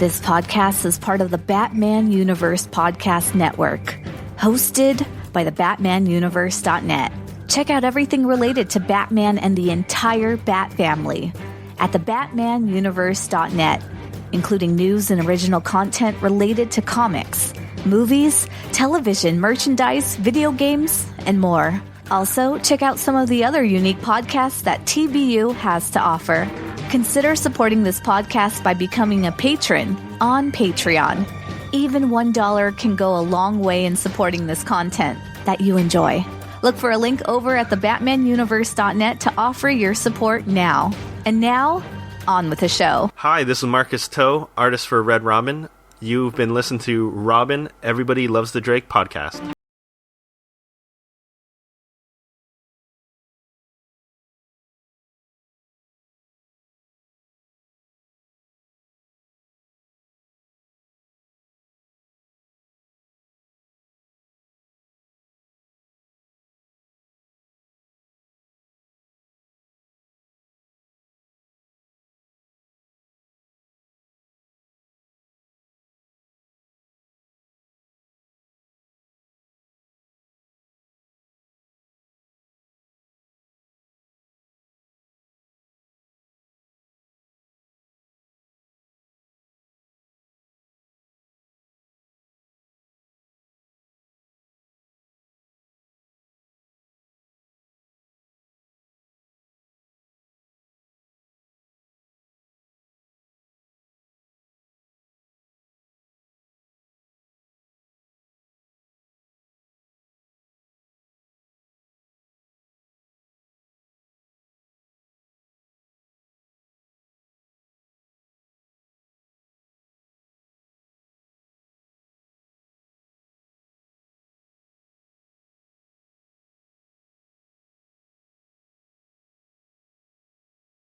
This podcast is part of the Batman Universe Podcast Network, hosted by the BatmanUniverse.net. Check out everything related to Batman and the entire Bat family at the BatmanUniverse.net, including news and original content related to comics, movies, television, merchandise, video games, and more. Also, check out some of the other unique podcasts that TBU has to offer. Consider supporting this podcast by becoming a patron on Patreon. Even $1 can go a long way in supporting this content that you enjoy. Look for a link over at the BatmanUniverse.net to offer your support now. And now, on with the show. Hi, this is Marcus Toe, artist for Red Robin. You've been listening to Robin, Everybody Loves the Drake podcast.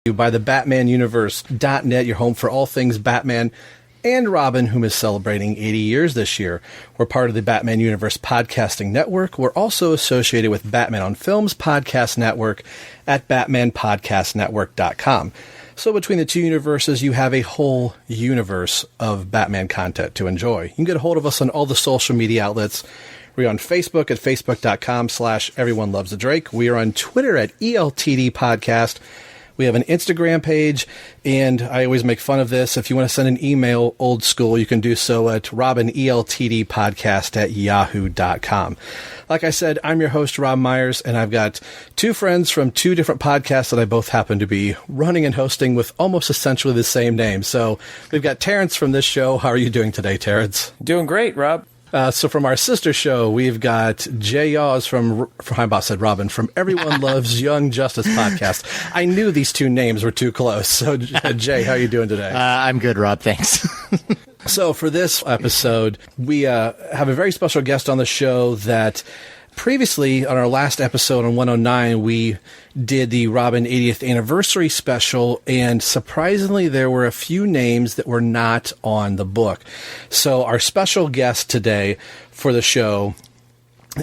By the BatmanUniverse.net, your home for all things Batman and Robin, whom is celebrating 80 years this year. We're part of the Batman Universe Podcasting Network. We're also associated with Batman on Films Podcast Network at BatmanPodcastNetwork.com. So between the two universes, you have a whole universe of Batman content to enjoy. You can get a hold of us on all the social media outlets. We're on Facebook at Facebook.com/EveryoneLovesTheDrake. We are on Twitter at ELTD Podcast. We have an Instagram page, and I always make fun of this. If you want to send an email old school, you can do so at robineltdpodcast@yahoo.com. Like I said, I'm your host, Rob Myers, and I've got two friends from two different podcasts that I both happen to be running and hosting with almost essentially the same name. So we've got Terrence from this show. How are you doing today, Terrence? Doing great, Rob. So from our sister show, we've got Jay Yaws from Everyone Loves Young Justice podcast. I knew these two names were too close. So Jay, how are you doing today? I'm good, Rob. Thanks. So for this episode, we have a very special guest on the show that previously on our last episode on 109, we did the Robin 80th anniversary special, and surprisingly, there were a few names that were not on the book. So our special guest today for the show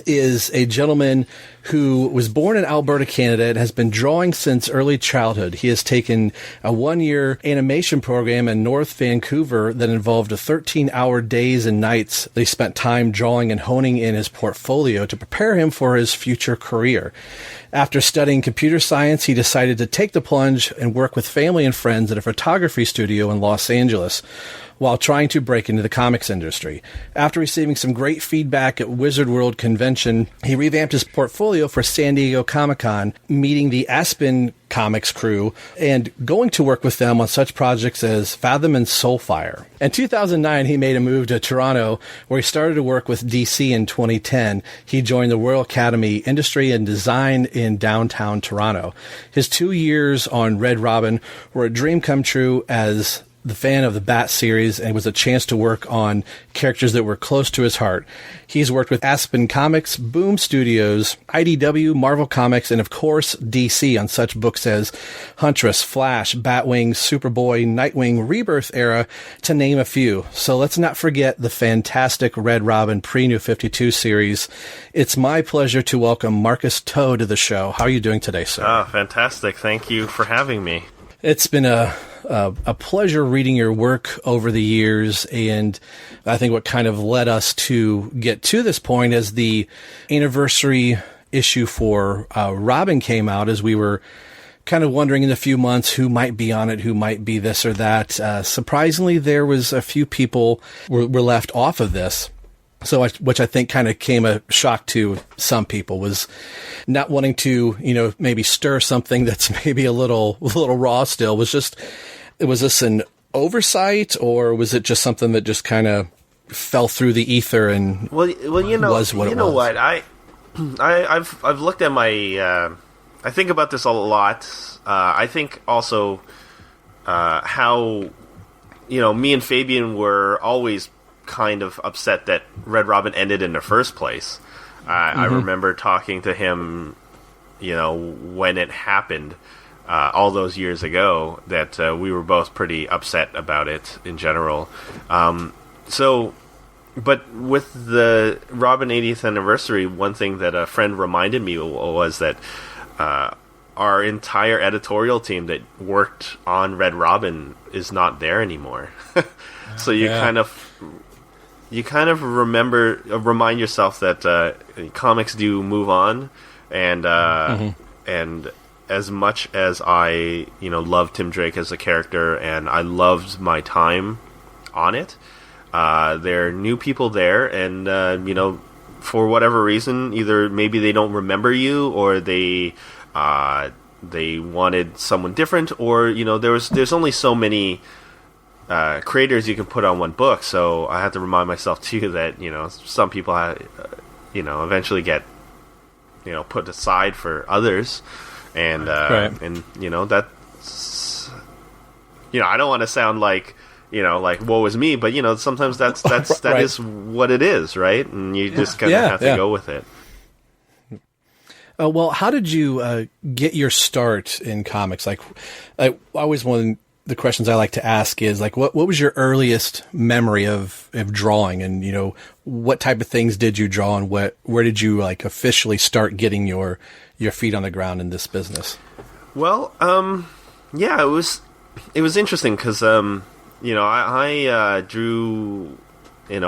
is a gentleman who was born in Alberta, Canada, and has been drawing since early childhood. He has taken a one-year animation program in North Vancouver that involved 13-hour days and nights that he spent time drawing and honing in his portfolio to prepare him for his future career. After studying computer science, he decided to take the plunge and work with family and friends at a photography studio in Los Angeles while trying to break into the comics industry. After receiving some great feedback at Wizard World Convention, he revamped his portfolio for San Diego Comic-Con, meeting the Aspen Comics crew and going to work with them on such projects as Fathom and Soulfire. In 2009, he made a move to Toronto, where he started to work with DC. In 2010, he joined the Royal Academy Industry and Design in downtown Toronto. His 2 years on Red Robin were a dream come true as the fan of the Bat series, and it was a chance to work on characters that were close to his heart. He's worked with Aspen Comics, Boom Studios, IDW, Marvel Comics, and of course DC on such books as Huntress, Flash, Batwing, Superboy, Nightwing, Rebirth Era, to name a few. So let's not forget the fantastic Red Robin Pre-New 52 series. It's my pleasure to welcome Marcus Toe to the show. How are you doing today, sir? Fantastic. Thank you for having me. It's been a a pleasure reading your work over the years, and I think what kind of led us to get to this point as the anniversary issue for Robin came out, as we were kind of wondering in a few months who might be on it, who might be this or that. Surprisingly, there was a few people were left off of this. So, which I think kind of came a shock to some people, was not wanting to, maybe stir something that's maybe a little raw still. Was this an oversight, or was it just something that just kind of fell through the ether and was what it was? What I've looked at my. I think about this a lot. I think also how me and Fabian were always kind of upset that Red Robin ended in the first place. I remember talking to him, when it happened all those years ago, that we were both pretty upset about it in general. But with the Robin 80th anniversary, one thing that a friend reminded me was that our entire editorial team that worked on Red Robin is not there anymore. So you kind of remind yourself that comics do move on, and and as much as I love Tim Drake as a character, and I loved my time on it, there are new people there, and for whatever reason, either maybe they don't remember you, or they wanted someone different, or there's only so many creators you can put on one book. So I have to remind myself too that some people eventually get put aside for others, and and that's I don't want to sound like like woe is me, but sometimes that right. is what it is, right? And you just kind of have to go with it. Well, how did you get your start in comics? Like, I always one of the questions I like to ask is like, what was your earliest memory of drawing, and what type of things did you draw, and where did you like officially start getting your feet on the ground in this business? Well, it was interesting because I drew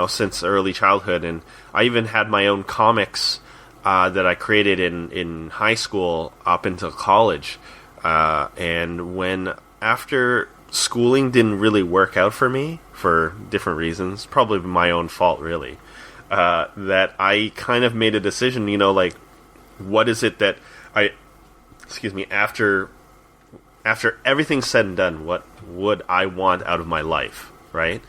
since early childhood, and I even had my own comics that I created in high school up until college. And when after schooling didn't really work out for me for different reasons, probably my own fault really, that I kind of made a decision, like, what is it that after everything's said and done, what would I want out of my life, right?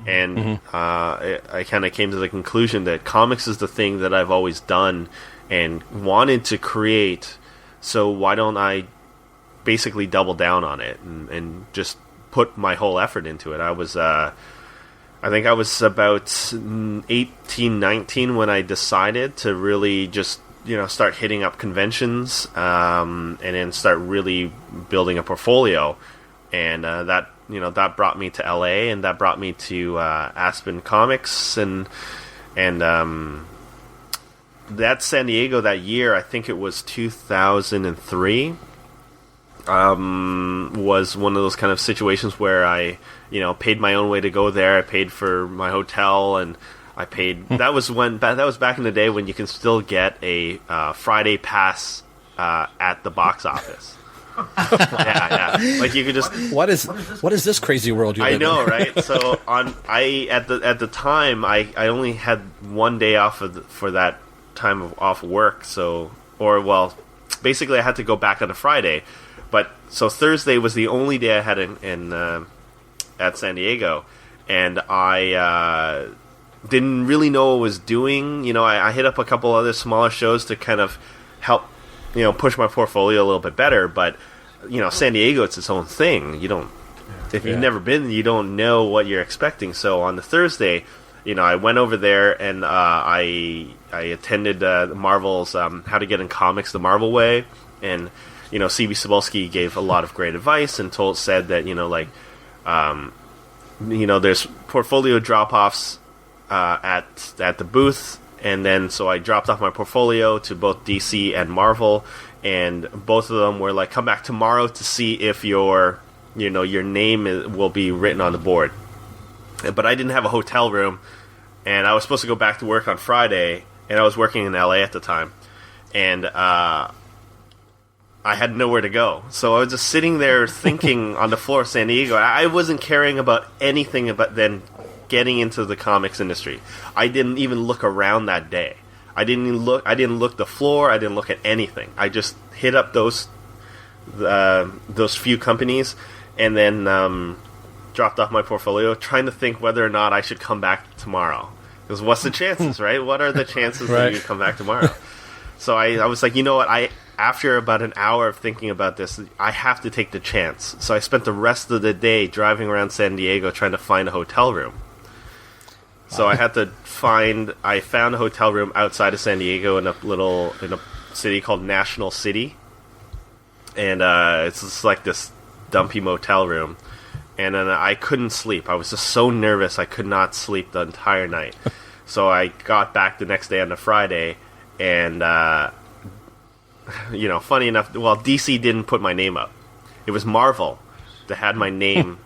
And I kind of came to the conclusion that comics is the thing that I've always done and wanted to create, so why don't I basically double down on it and just put my whole effort into it. I think I was about 18, 19 when I decided to really just start hitting up conventions, and then start really building a portfolio, and that brought me to LA, and that brought me to Aspen Comics, and that San Diego that year, I think it was 2003, was one of those kind of situations where I paid my own way to go there. I paid for my hotel, and I paid. That was back in the day when you can still get a Friday pass at the box office. yeah. Like you could just. What is this crazy world you live in? I know, right? So at the time I only had one day off for that time off work. Basically I had to go back on a Friday, but so Thursday was the only day I had in at San Diego, and I didn't really know what I was doing. I hit up a couple other smaller shows to kind of help push my portfolio a little bit better, but San Diego, it's its own thing. If you've never been, you don't know what you're expecting. So on the Thursday, I went over there, and I attended Marvel's How to Get in Comics the Marvel Way, and C.B. Cebulski gave a lot of great advice and said that there's portfolio drop-offs at the booth. And then, so I dropped off my portfolio to both DC and Marvel, and both of them were like, come back tomorrow to see if your your name will be written on the board. But I didn't have a hotel room, and I was supposed to go back to work on Friday, and I was working in LA at the time, and I had nowhere to go. So I was just sitting there thinking on the floor of San Diego. I wasn't caring about anything but then getting into the comics industry. I didn't even look around that day. I didn't look the floor. I didn't look at anything. I just hit up those few companies, and then dropped off my portfolio, trying to think whether or not I should come back tomorrow. Because what's the chances, right? What are the chances that you come back tomorrow? So I was like, you know what? After about an hour of thinking about this, I have to take the chance. So I spent the rest of the day driving around San Diego trying to find a hotel room. So I found a hotel room outside of San Diego in a city called National City, and it's just like this dumpy motel room. And then I couldn't sleep. I was just so nervous I could not sleep the entire night. So I got back the next day on the Friday, and funny enough, DC didn't put my name up. It was Marvel that had my name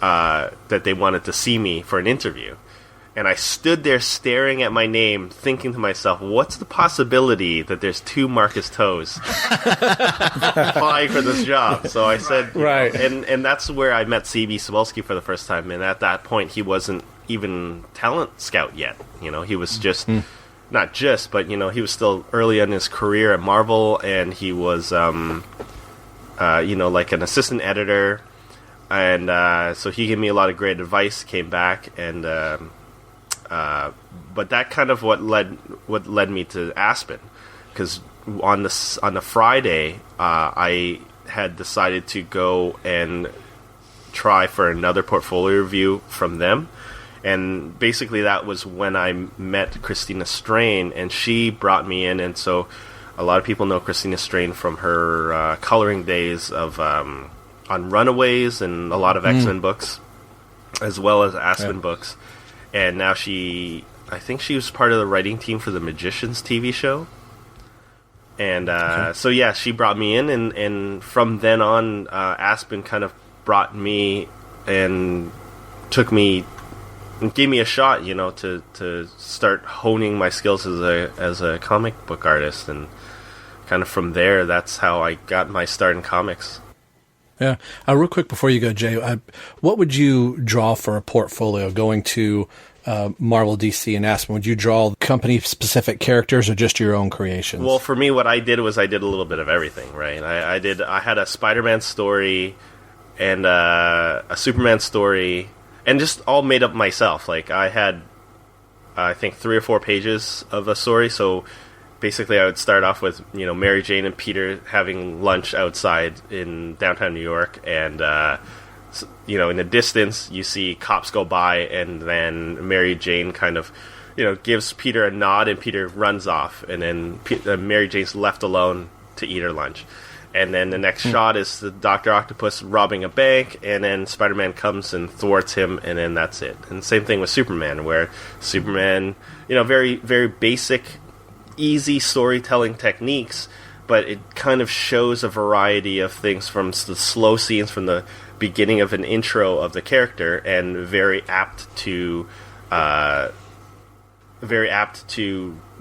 that they wanted to see me for an interview. And I stood there staring at my name, thinking to myself, what's the possibility that there's two Marcus Toes applying for this job? So I said, right. And that's where I met C.B. Cebulski for the first time. And at that point, he wasn't even talent scout yet. He was just, not just, but, he was still early in his career at Marvel. And he was, like an assistant editor. And so he gave me a lot of great advice, came back, and... but that kind of what led me to Aspen, because on the Friday I had decided to go and try for another portfolio review from them, and basically that was when I met Christina Strain, and she brought me in. And so a lot of people know Christina Strain from her coloring days of on Runaways and a lot of X-Men books, as well as Aspen books. And now I think she was part of the writing team for the Magicians TV show. And so, yeah, she brought me in. And from then on, Aspen kind of brought me and took me and gave me a shot, to start honing my skills as a comic book artist. And kind of from there, that's how I got my start in comics. Yeah. Real quick before you go, Jay, what would you draw for a portfolio going to Marvel, DC, and Aspen? Would you draw company-specific characters or just your own creations? Well, for me, what I did was I did a little bit of everything, right? I had a Spider-Man story and a Superman story, and just all made up myself. Like, I had, I think, 3 or 4 pages of a story, so... Basically, I would start off with, Mary Jane and Peter having lunch outside in downtown New York, and, in the distance, you see cops go by, and then Mary Jane kind of, gives Peter a nod, and Peter runs off, and then Mary Jane's left alone to eat her lunch. And then the next shot is the Dr. Octopus robbing a bank, and then Spider-Man comes and thwarts him, and then that's it. And same thing with Superman, where Superman, very, very basic... easy storytelling techniques, but it kind of shows a variety of things, from the slow scenes from the beginning of an intro of the character, and very apt to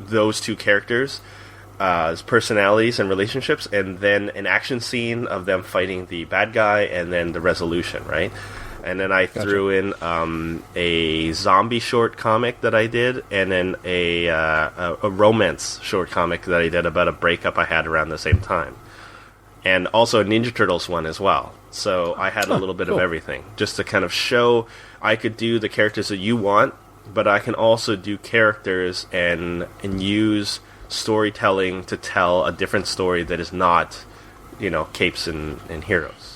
those two characters' personalities and relationships, and then an action scene of them fighting the bad guy, and then the resolution, right? And then I threw in a zombie short comic that I did, and then a romance short comic that I did about a breakup I had around the same time. And also a Ninja Turtles one as well. So I had a little bit of everything, just to kind of show I could do the characters that you want, but I can also do characters and use storytelling to tell a different story that is not, capes and heroes.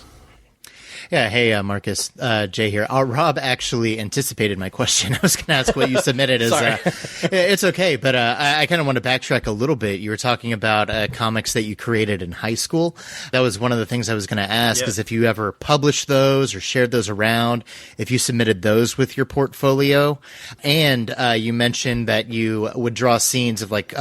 Yeah, hey, Marcus, Jay here. Rob actually anticipated my question. I was going to ask what you submitted as... it's okay, but I kind of want to backtrack a little bit. You were talking about comics that you created in high school. That was one of the things I was going to ask, is if you ever published those or shared those around, if you submitted those with your portfolio. And you mentioned that you would draw scenes of, like,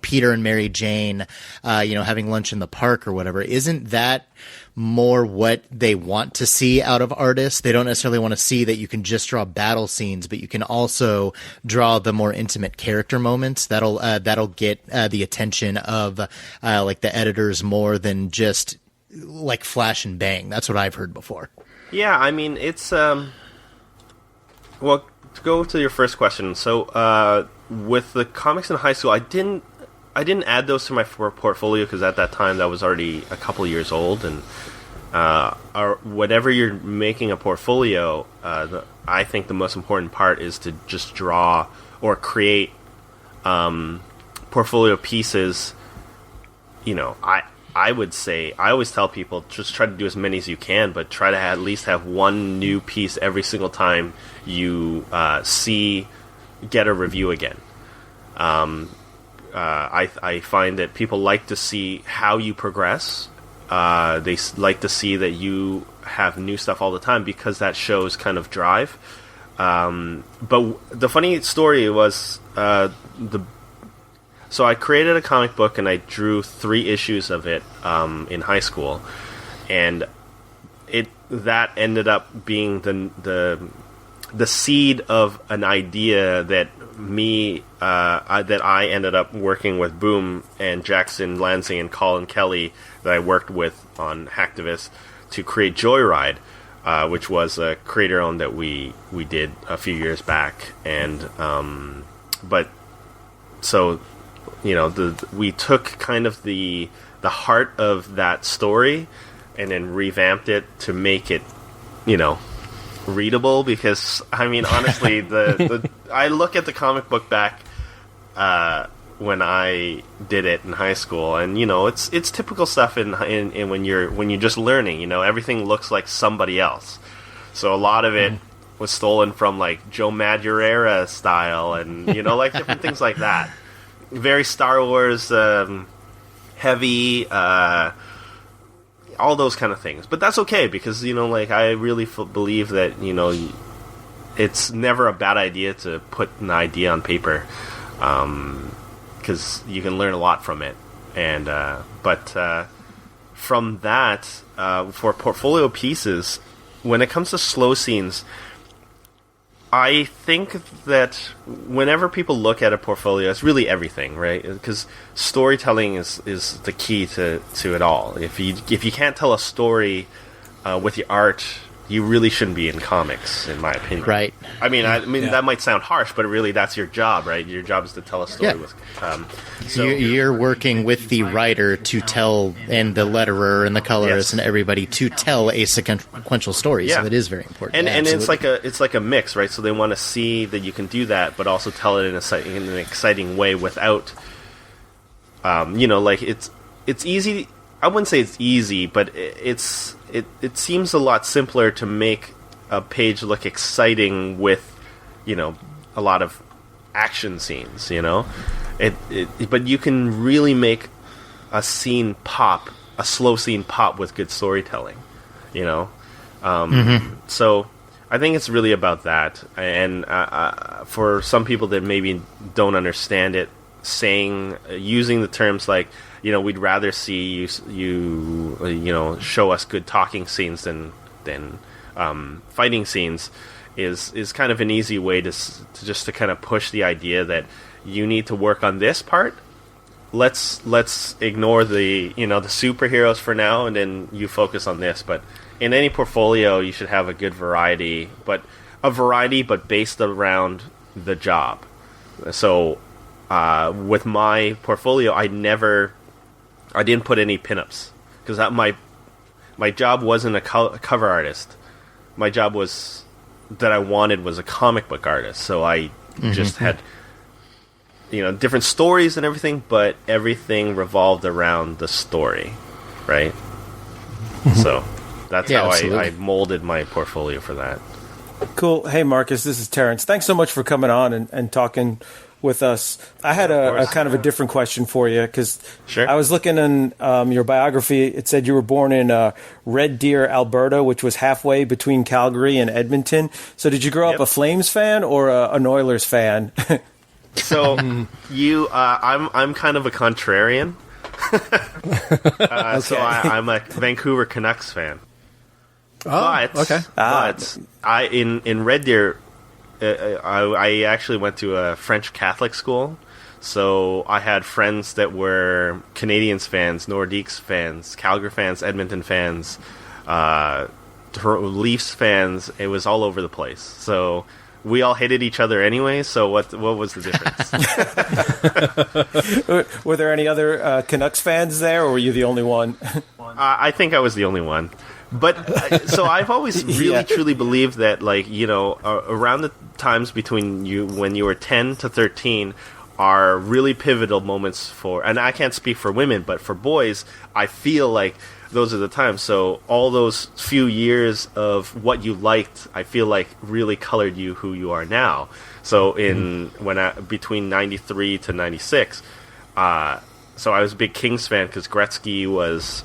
Peter and Mary Jane, having lunch in the park or whatever. Isn't that more what they want to see out of artists. They don't necessarily want to see that you can just draw battle scenes, but you can also draw the more intimate character moments. That'll get the attention of like the editors more than just like flash and bang. That's what I've heard before. Yeah, I mean, it's well, to go to your first question. So with the comics in high school, I didn't add those to my portfolio because at that time that was already a couple years old, and whatever you're making a portfolio, I think the most important part is to just draw or create portfolio pieces. You know, I would say, I always tell people, just try to do as many as you can, but try to at least have one new piece every single time you get a review again. I find that people like to see how you progress. They like to see that you have new stuff all the time because that shows kind of drive. But the funny story was so I created a comic book and I drew 3 issues of it in high school, and that ended up being the seed of an idea that I ended up working with Boom and Jackson Lansing and Colin Kelly that I worked with on Hacktivist to create Joyride, which was a creator owned that we did a few years back, and but so. You know, we took kind of the heart of that story and then revamped it to make it, you know, readable. Because I mean, honestly, I look at the comic book back when I did it in high school, and you know, it's typical stuff in when you're just learning. You know, everything looks like somebody else, so a lot of it was stolen from like Joe Madureira style, and you know, like different things like that. Very Star Wars heavy, all those kind of things. But that's okay, because, you know, like, I really believe that, you know, it's never a bad idea to put an idea on paper, because you can learn a lot from it. And but from that, for portfolio pieces, when it comes to slow scenes, I think that whenever people look at a portfolio, it's really everything, right? Because storytelling is the key to it all. If you can't tell a story with your art, you really shouldn't be in comics, in my opinion. Right. I mean, that might sound harsh, but really, that's your job, right? Your job is to tell a story. Yeah. So you're working with the writer to tell, and the letterer and the colorist and everybody to tell a sequential story. Yeah. So it is very important. And it's like a mix, right? So they want to see that you can do that, but also tell it in an exciting way without, you know, like it's easy. I wouldn't say it's easy, but it seems a lot simpler to make a page look exciting with, you know, a lot of action scenes, you know? But you can really make a scene pop, a slow scene pop with good storytelling, you know? So I think it's really about that. And for some people that maybe don't understand it, using the terms like, you know, we'd rather see you know, show us good talking scenes than fighting scenes is kind of an easy way to just to kind of push the idea that you need to work on this part. Let's ignore the, you know, the superheroes for now, and then you focus on this. But in any portfolio, you should have a good variety, but based around the job. So with my portfolio, I didn't put any pinups, because my job wasn't a cover artist. My job was a comic book artist. So I just had, you know, different stories and everything, but everything revolved around the story, right? So that's how I molded my portfolio for that. Cool. Hey, Marcus, this is Terrence. Thanks so much for coming on and talking with us. I had a kind of a different question for you, because I was looking in your biography. It said you were born in Red Deer, Alberta, which was halfway between Calgary and Edmonton. So did you grow up a Flames fan or an Oilers fan? So I'm kind of a contrarian. Okay. So I'm a Vancouver Canucks fan. Oh, okay. But I in Red Deer, I actually went to a French Catholic school, so I had friends that were Canadiens fans, Nordiques fans, Calgary fans, Edmonton fans, Leafs fans. It was all over the place. So we all hated each other anyway. So what was the difference? Were there any other Canucks fans there, or were you the only one? I think I was the only one. But so I've always really truly believed that, like, you know, around the times between when you were 10 to 13 are really pivotal moments for, and I can't speak for women, but for boys, I feel like those are the times. So all those few years of what you liked, I feel like really colored you who you are now. So between 93 to 96, so I was a big Kings fan because Gretzky was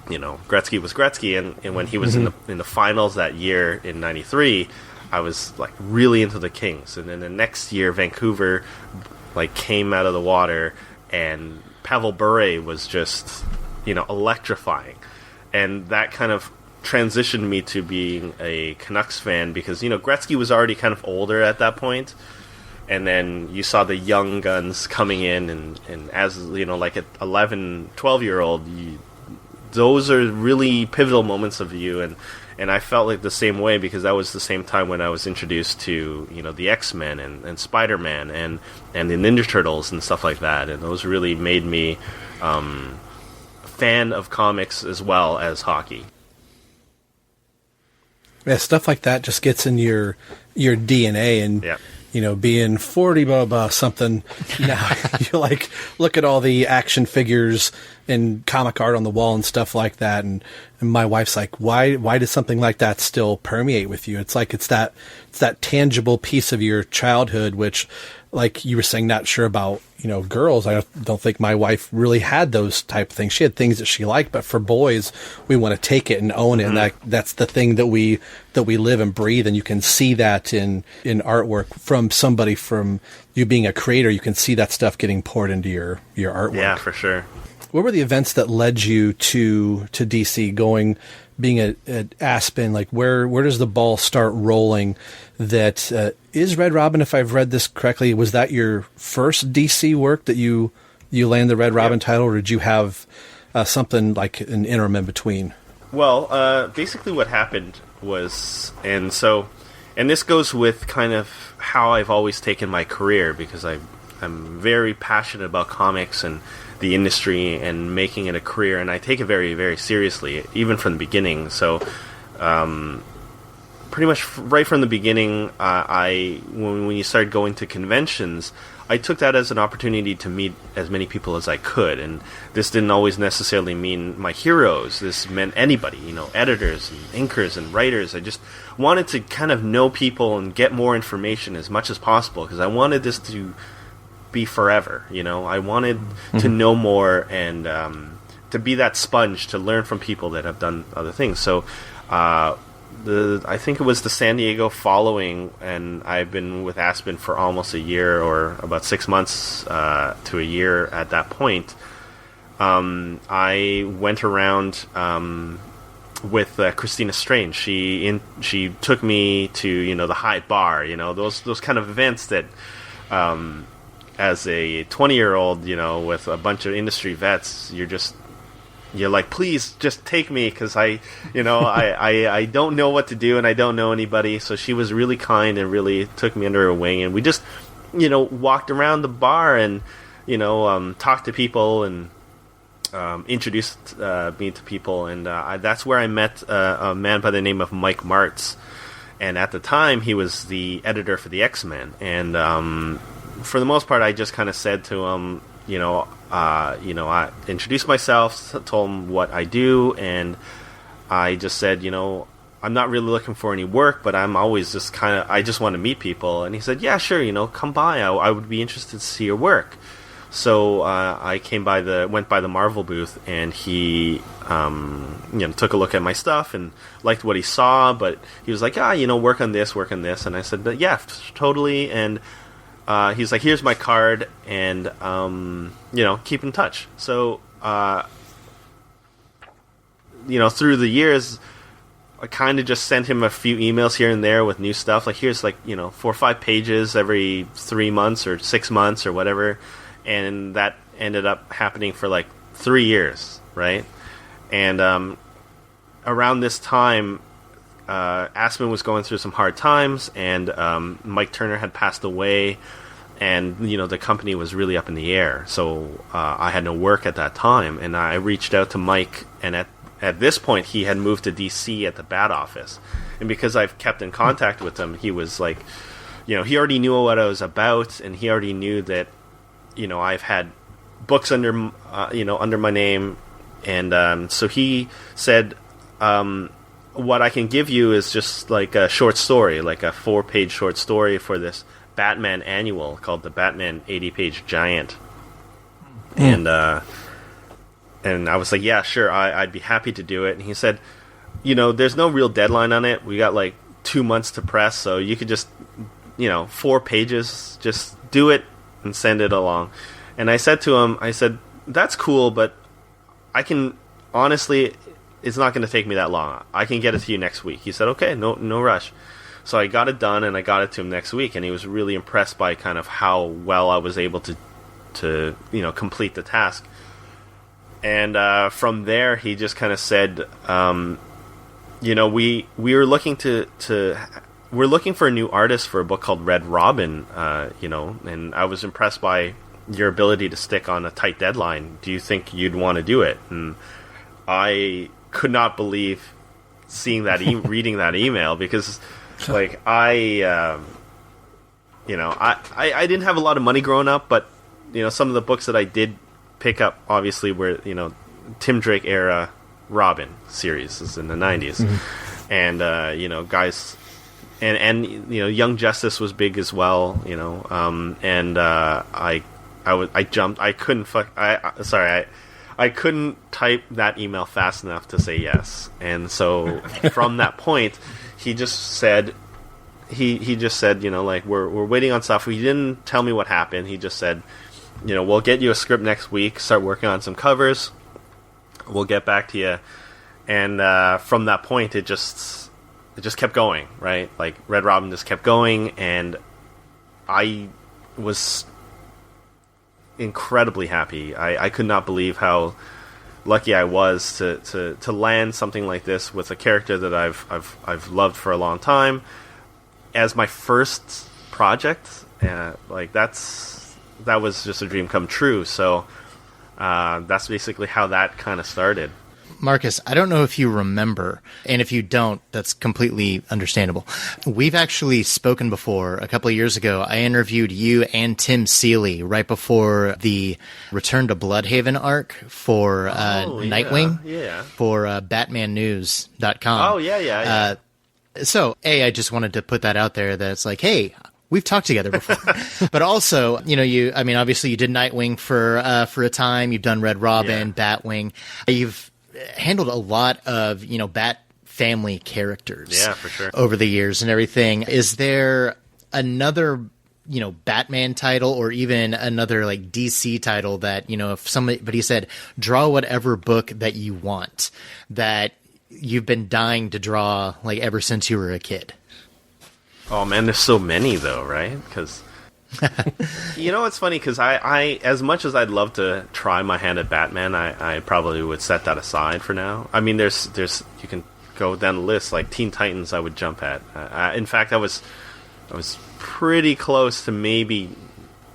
Gretzky, and when he was in the finals that year in '93, I was like really into the Kings. And then the next year, Vancouver like came out of the water, and Pavel Bure was just, you know, electrifying, and that kind of transitioned me to being a Canucks fan because, you know, Gretzky was already kind of older at that point, and then you saw the young guns coming in, and as you know, like an 11, 12-year-old, those are really pivotal moments of you, and I felt like the same way because that was the same time when I was introduced to, you know, the X-Men and Spider-Man and the Ninja Turtles and stuff like that, and those really made me a fan of comics as well as hockey. Yeah, stuff like that just gets in your DNA, and you know, being 40 blah blah something, now you like look at all the action figures and comic art on the wall and stuff like that, and my wife's like, why does something like that still permeate with you? It's like it's that tangible piece of your childhood, which, like you were saying, not sure about, you know, girls. I don't think my wife really had those type of things. She had things that she liked, but for boys, we want to take it and own it, and that's the thing that we live and breathe. And you can see that in artwork from somebody, from you being a creator. You can see that stuff getting poured into your artwork. Yeah, for sure. What were the events that led you to DC, being at Aspen? Like, where does the ball start rolling? That is Red Robin, if I've read this correctly, was that your first DC work that you land the Red Robin title, or did you have something like an interim in between? Well, basically what happened was, and this goes with kind of how I've always taken my career, because I'm very passionate about comics and the industry and making it a career, and I take it very, very seriously, even from the beginning. So pretty much right from the beginning, when you started going to conventions, I took that as an opportunity to meet as many people as I could, and this didn't always necessarily mean my heroes. This meant anybody, you know, editors and inkers and writers. I just wanted to kind of know people and get more information as much as possible, because I wanted this to be forever, you know. I wanted to know more and to be that sponge to learn from people that have done other things. So I think it was the San Diego following, and I've been with Aspen for almost a year, or about 6 months to a year at that point. I went around with Christina Strange. She took me to, you know, the High Bar, you know, those kind of events that as a 20-year-old, you know, with a bunch of industry vets, you're like, please just take me, because I don't know what to do, and I don't know anybody. So she was really kind and really took me under her wing, and we just, you know, walked around the bar and, you know, talked to people and introduced me to people, and that's where I met a man by the name of Mike Martz, and at the time he was the editor for the X-Men, and for the most part I just kind of said to him, I introduced myself, told him what I do, and I just said, you know, I'm not really looking for any work, but I'm always just I just want to meet people. And he said, yeah, sure, you know, come by. I would be interested to see your work. So I went by the Marvel booth, and he, took a look at my stuff and liked what he saw, but he was like, work on this. And I said, yeah, totally. And he's like, here's my card, and, keep in touch. So through the years, I kind of just sent him a few emails here and there with new stuff. Like, here's 4 or 5 pages every 3 months or 6 months or whatever. And that ended up happening for 3 years, right? And around this time, Aspen was going through some hard times, and Mike Turner had passed away, and the company was really up in the air. So I had no work at that time, and I reached out to Mike, and at this point, he had moved to DC at the Bat office. And because I've kept in contact with him, he was he already knew what I was about, and he already knew that, I've had books under my name. And so he said, what I can give you is just a short story, a 4-page short story for this Batman annual called the Batman 80-Page Giant. And I was like, yeah, sure, I'd be happy to do it. And he said, there's no real deadline on it. We got 2 months to press, so you could just, 4 pages, just do it and send it along. And I said to him, that's cool, but I can, honestly, it's not going to take me that long. I can get it to you next week. He said, okay, no rush. So I got it done, and I got it to him next week, and he was really impressed by kind of how well I was able to complete the task. And from there, he just kind of said, we were looking we're looking for a new artist for a book called Red Robin, and I was impressed by your ability to stick on a tight deadline. Do you think you'd want to do it? And I could not believe seeing that, reading that email, because I didn't have a lot of money growing up, but some of the books that I did pick up obviously were Tim Drake era Robin series is in the 90s, and guys, and Young Justice was big as well, and I jumped. I couldn't type that email fast enough to say yes, and so from that point, he just said, we're waiting on stuff. He didn't tell me what happened. He just said, we'll get you a script next week. Start working on some covers. We'll get back to you. And from that point, it just kept going, right? Red Robin just kept going, and I was incredibly happy. I could not believe how lucky I was to land something like this with a character that I've loved for a long time as my first project. That was just a dream come true. So that's basically how that kind of started. Marcus, I don't know if you remember, and if you don't, that's completely understandable. We've actually spoken before. A couple of years ago, I interviewed you and Tim Seeley right before the Return to Bloodhaven arc for Nightwing, for BatmanNews.com. Oh, yeah. So, I just wanted to put that out there that it's hey, we've talked together before. But also, obviously you did Nightwing for a time. You've done Red Robin, Batwing. You've handled a lot of, Bat family characters for sure over the years and everything. Is there another, Batman title or even another DC title that, if somebody said, draw whatever book that you want, that you've been dying to draw ever since you were a kid? Oh man, there's so many though, right? Because it's funny, because I as much as I'd love to try my hand at Batman, I probably would set that aside for now. I mean, there's you can go down the list, Teen Titans I would jump at. In fact, I was pretty close to maybe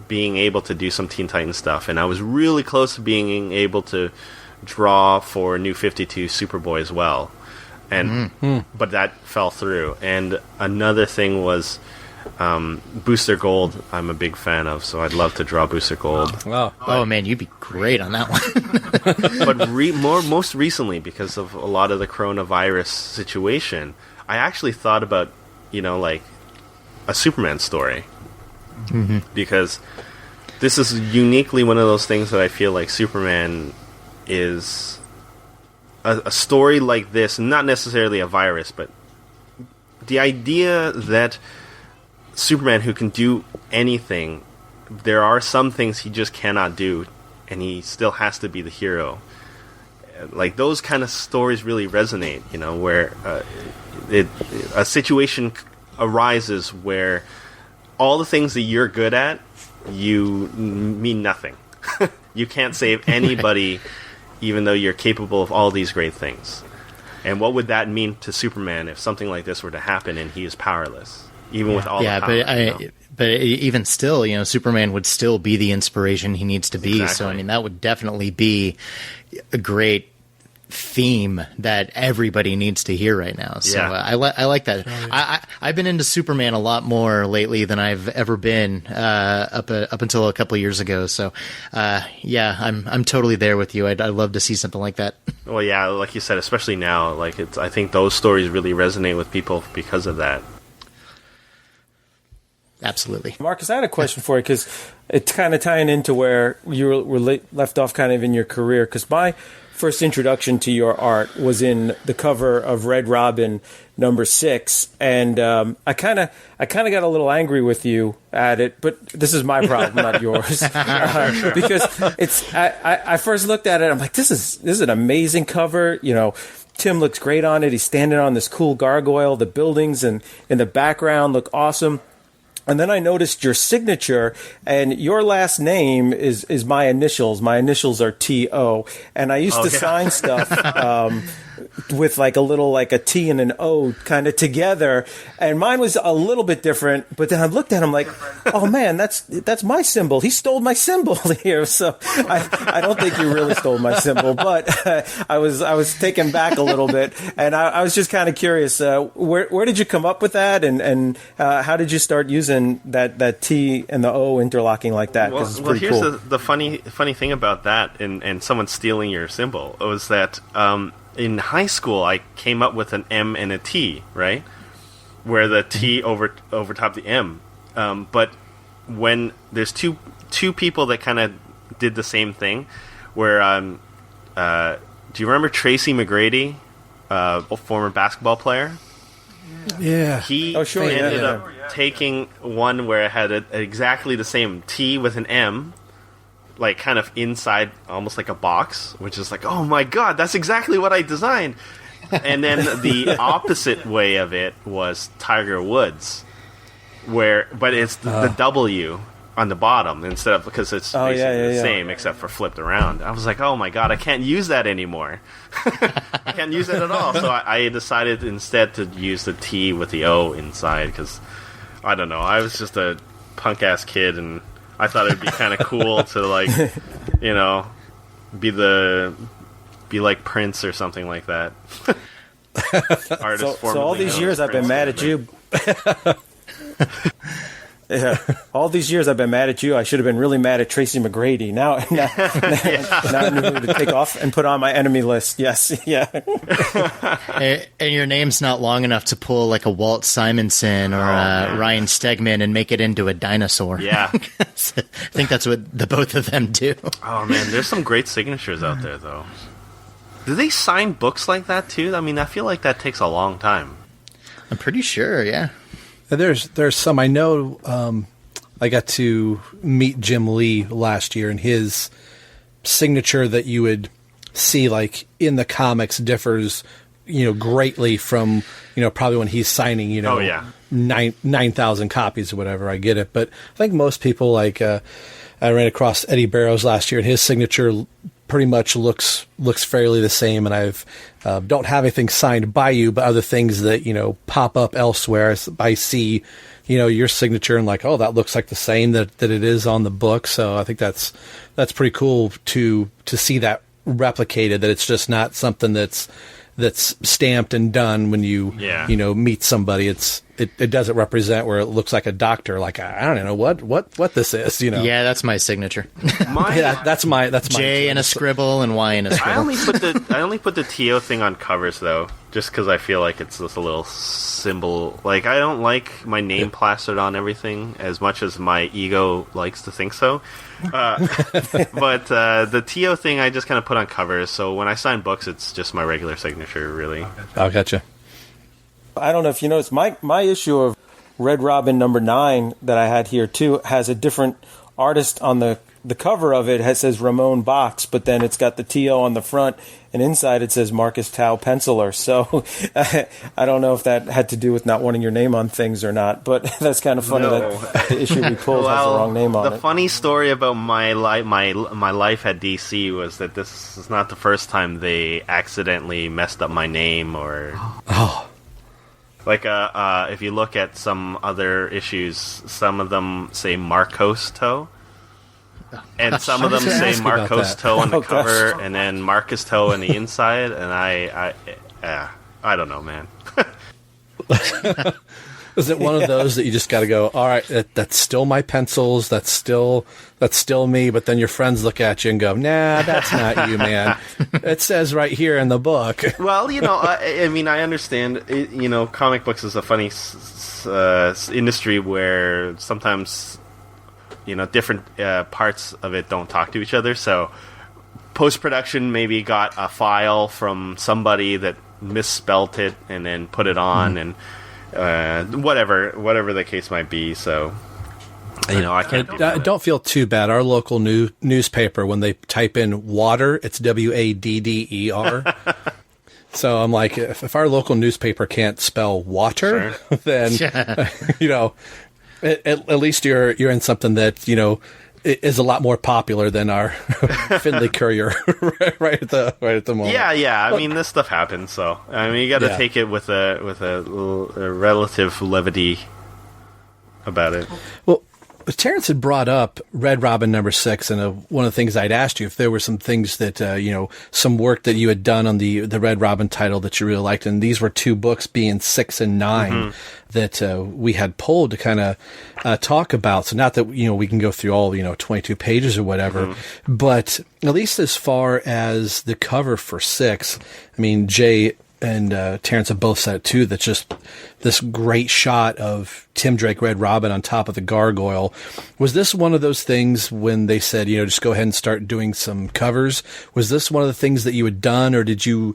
being able to do some Teen Titans stuff, and I was really close to being able to draw for New 52 Superboy as well. And but that fell through. And another thing was Booster Gold. I'm a big fan of, so I'd love to draw Booster Gold. Oh man, you'd be great on that one. But most recently, because of a lot of the coronavirus situation, I actually thought about a Superman story, because this is uniquely one of those things that I feel like Superman is. A story like this, not necessarily a virus, but the idea that Superman, who can do anything, there are some things he just cannot do and he still has to be the hero. Like, those kind of stories really resonate, where a situation arises where all the things that you're good at, you mean nothing. You can't save anybody, even though you're capable of all these great things. And what would that mean to Superman if something like this were to happen and he is powerless, even with all the power? But even still, Superman would still be the inspiration he needs to be. Exactly. So, that would definitely be a great theme that everybody needs to hear right now. So I like that. I've been into Superman a lot more lately than I've ever been up until a couple of years ago. So I'm totally there with you. I'd love to see something like that. Well, yeah, like you said, especially now, I think those stories really resonate with people because of that. Absolutely. Marcus, I had a question for you, because it's kind of tying into where you were left off kind of in your career, because my first introduction to your art was in the cover of Red Robin #6, and I kind of got a little angry with you at it, but this is my problem, not yours, because I first looked at it, I'm like, this is an amazing cover, Tim looks great on it. He's standing on this cool gargoyle. The buildings and in the background look awesome. And then I noticed your signature, and your last name is my initials. My initials are T.O. And I used to sign stuff with a T and an O kind of together. And mine was a little bit different. But then I looked at him like, oh, man, that's my symbol. He stole my symbol here. So I don't think you really stole my symbol. But I was taken back a little bit. And I was just kind of curious, where did you come up with that? And how did you start using that T and the O interlocking like that? Well, here's cool. the funny thing about that, and someone stealing your symbol, was that in high school I came up with an M and a T, right? Where the T overtopped the M. But when there's two people that kind of did the same thing, where do you remember Tracy McGrady, a former basketball player? Yeah. He ended up taking one where it had exactly the same T with an M, like kind of inside, almost like a box, which is like, oh my god, that's exactly what I designed. And then the opposite way of it was Tiger Woods, but it's the W on the bottom instead of, because it's basically the same except for flipped around. I was like, oh my god, I can't use that anymore. I can't use it at all. So I decided instead to use the T with the O inside, because I don't know, I was just a punk ass kid, and I thought it'd be kind of cool to be like Prince or something like that. So all these years I've been mad at you. Yeah, all these years I've been mad at you. I should have been really mad at Tracy McGrady. Now I knew who to take off and put on my enemy list. Yes, yeah. And your name's not long enough to pull like a Walt Simonson or Ryan Stegman and make it into a dinosaur. Yeah. I think that's what the both of them do. Oh, man, there's some great signatures out there, though. Do they sign books like that, too? I mean, I feel like that takes a long time. I'm pretty sure, yeah. There's some. I know I got to meet Jim Lee last year, and his signature that you would see like in the comics differs, greatly from, probably when he's signing, 9,000 copies or whatever. I get it. But I think most people, like I ran across Eddie Barrows last year, and his signature pretty much looks fairly the same, and I've don't have anything signed by you, but other things that pop up elsewhere. I see your signature and like, oh, that looks like the same that it is on the book. So I think that's pretty cool to see that replicated, that it's just not something that's stamped and done when you meet somebody. It doesn't represent where it looks like a doctor. Like, I don't know what this is. Yeah, that's my signature. That's my J in a scribble and Y in a scribble. I only put the TO thing on covers though, just because I feel like it's just a little symbol. Like, I don't like my name plastered on everything as much as my ego likes to think so. But the TO thing I just kind of put on covers. So when I sign books, it's just my regular signature, really. Oh, gotcha. I don't know if you noticed, my issue of Red Robin #9 that I had here too has a different artist on the the cover of it says Ramon Box, but then it's got the TO on the front, and inside it says Marcus Tau Penciler. So I don't know if that had to do with not wanting your name on things or not, but that's kind of funny that the issue we pulled has the wrong name on it. The funny story about my life at DC was that this is not the first time they accidentally messed up my name or... Oh. Like, if you look at some other issues, some of them say Marcos Toe. And some of them say Marcos Toe on the cover, and then Marcus Toe on the inside, and I don't know, man. Is it one of those that you just got to go, all right, that's still my pencils, that's still me, but then your friends look at you and go, nah, that's not you, man. It says right here in the book. Well, I mean, I understand, comic books is a funny industry where sometimes, different parts of it don't talk to each other, so post-production maybe got a file from somebody that misspelt it and then put it on, and whatever the case might be. So, I can't. Don't feel too bad. Our local newspaper, when they type in water, it's WADDER. So I'm like, if our local newspaper can't spell water, sure, then at least you're in something that is a lot more popular than our Findlay Courier right at the moment. Yeah. I mean, this stuff happens, so I mean, you got to take it with a relative levity about it. Well, Terrence had brought up Red Robin #6, and one of the things I'd asked you if there were some things that some work that you had done on the Red Robin title that you really liked, and these were two books, being 6 and 9, that we had pulled to kind of talk about. So not that we can go through all 22 pages or whatever, but at least as far as the cover for 6, I mean, Jay and Terrence have both said it too. That's just this great shot of Tim Drake Red Robin on top of the gargoyle. Was this one of those things when they said, just go ahead and start doing some covers? Was this one of the things that you had done, or did you,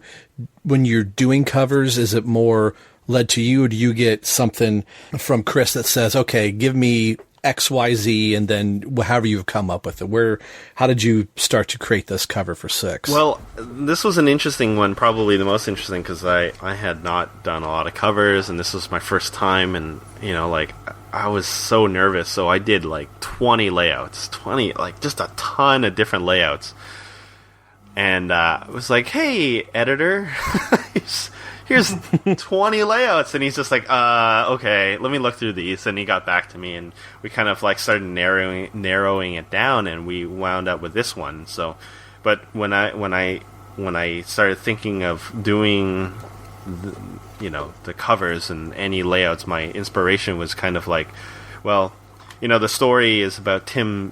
when you're doing covers, is it more led to you, or do you get something from Chris that says, okay, give me XYZ, and then however you've come up with it? How did you start to create this cover for 6? Well, this was an interesting one, probably the most interesting, because I had not done a lot of covers, and this was my first time, and I was so nervous, so I did 20 layouts, just a ton of different layouts, and I was like, hey, editor, here's 20 layouts, and he's just like, okay, let me look through these. And he got back to me, and we kind of started narrowing it down, and we wound up with this one. So, but when I started thinking of doing the covers and any layouts, my inspiration was kind of the story is about Tim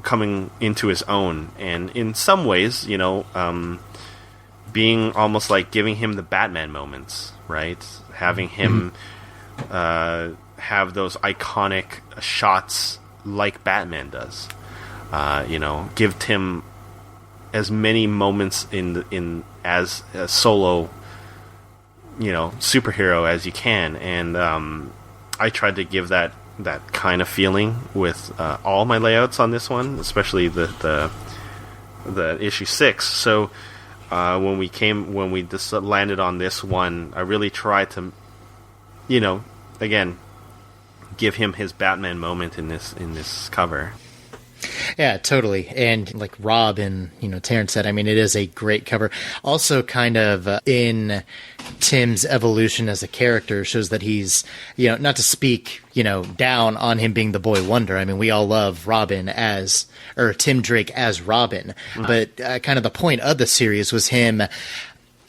coming into his own, and in some ways, being almost like giving him the Batman moments, right? Having him have those iconic shots like Batman does. Give Tim as many moments as a solo, superhero as you can, and I tried to give that kind of feeling with all my layouts on this one, especially the issue 6. So. When we just landed on this one, I really tried to, again, give him his Batman moment in this cover. Yeah, totally. And like Rob and, Terrence said, I mean, it is a great cover. Also kind of in Tim's evolution as a character shows that he's, not to speak, down on him being the boy wonder. I mean, we all love Tim Drake as Robin, but kind of the point of the series was him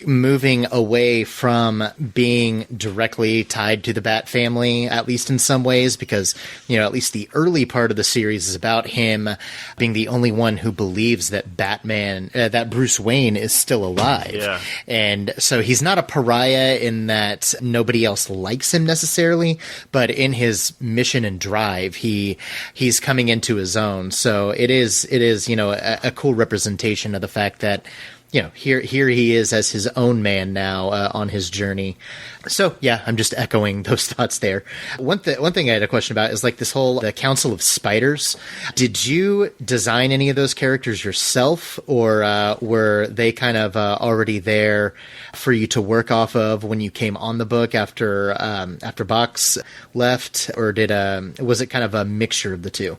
moving away from being directly tied to the Bat family, at least in some ways, because, at least the early part of the series is about him being the only one who believes that that Bruce Wayne is still alive. Yeah. And so he's not a pariah in that nobody else likes him necessarily, but in his mission and drive, he's coming into his own. So it is, a cool representation of the fact that here he is as his own man now on his journey. So yeah, I'm just echoing those thoughts there. One thing I had a question about is like this whole the Council of Spiders. Did you design any of those characters yourself, or were they kind of already there for you to work off of when you came on the book after Box left, or was it kind of a mixture of the two?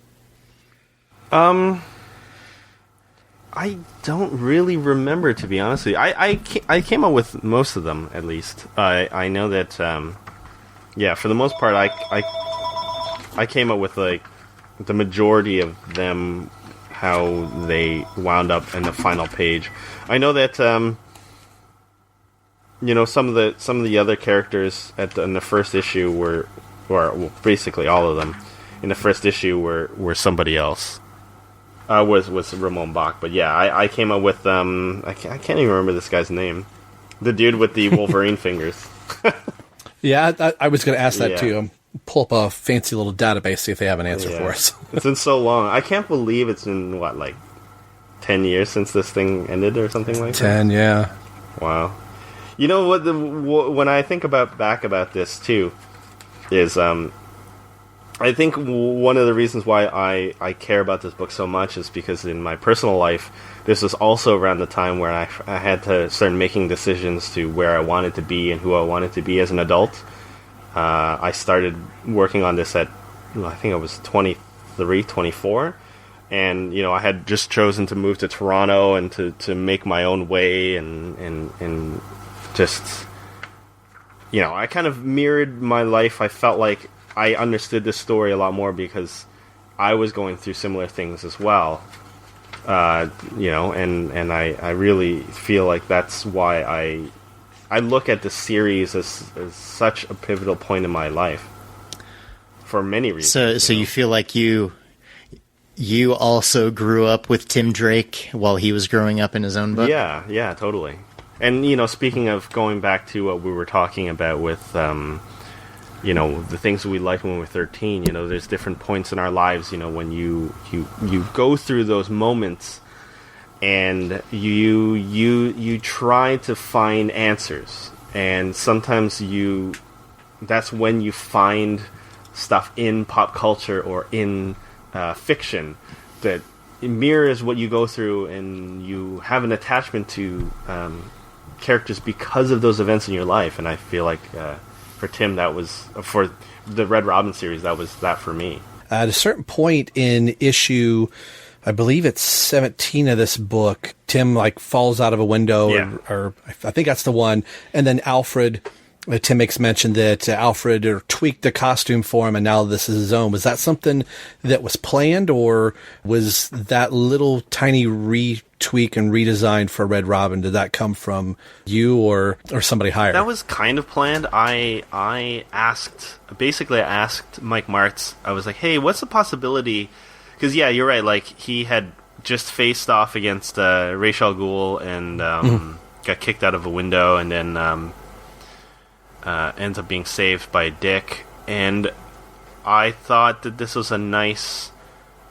I don't really remember, to be honest with you. I came up with most of them, at least. I know that, for the most part, I came up with, like, the majority of them, how they wound up in the final page. I know that, some of the other characters in the first issue were basically all of them, in the first issue were somebody else. Was Ramon Bach, but yeah, I came up with I can't even remember this guy's name, the dude with the Wolverine fingers. Yeah, I was going to ask that too. Pull up a fancy little database, see if they have an answer for us. It's been so long. I can't believe it's been 10 years since this thing ended, or something like 10, that. Yeah. Wow. You know what? When I think back about this too, is I think one of the reasons why I care about this book so much is because in my personal life, this was also around the time where I had to start making decisions to where I wanted to be and who I wanted to be as an adult. I started working on this I think I was 23, 24. And, I had just chosen to move to Toronto and to make my own way and just, I kind of mirrored my life. I felt like I understood this story a lot more because I was going through similar things as well, and I really feel like that's why I look at this series as such a pivotal point in my life for many reasons. So you feel like you also grew up with Tim Drake while he was growing up in his own book? Yeah, totally. And, speaking of going back to what we were talking about with, the things that we liked when we were 13, there's different points in our lives, when you go through those moments and you try to find answers. And sometimes that's when you find stuff in pop culture or in fiction that mirrors what you go through, and you have an attachment to characters because of those events in your life. And I feel like for Tim, that was for the Red Robin series, that was that for me. At a certain point in issue, I believe it's 17 of this book, Tim falls out of a window, or I think that's the one, and then Alfred. Tim makes mention that Alfred tweaked the costume for him, and now this is his own. Was that something that was planned, or was that little tiny retweak and redesign for Red Robin, did that come from you or somebody higher? That was kind of planned. I asked Mike Martz, I was like, hey, what's the possibility? Because, yeah, you're right, he had just faced off against Ra's al Ghul and got kicked out of a window, and then ends up being saved by Dick, and I thought that this was a nice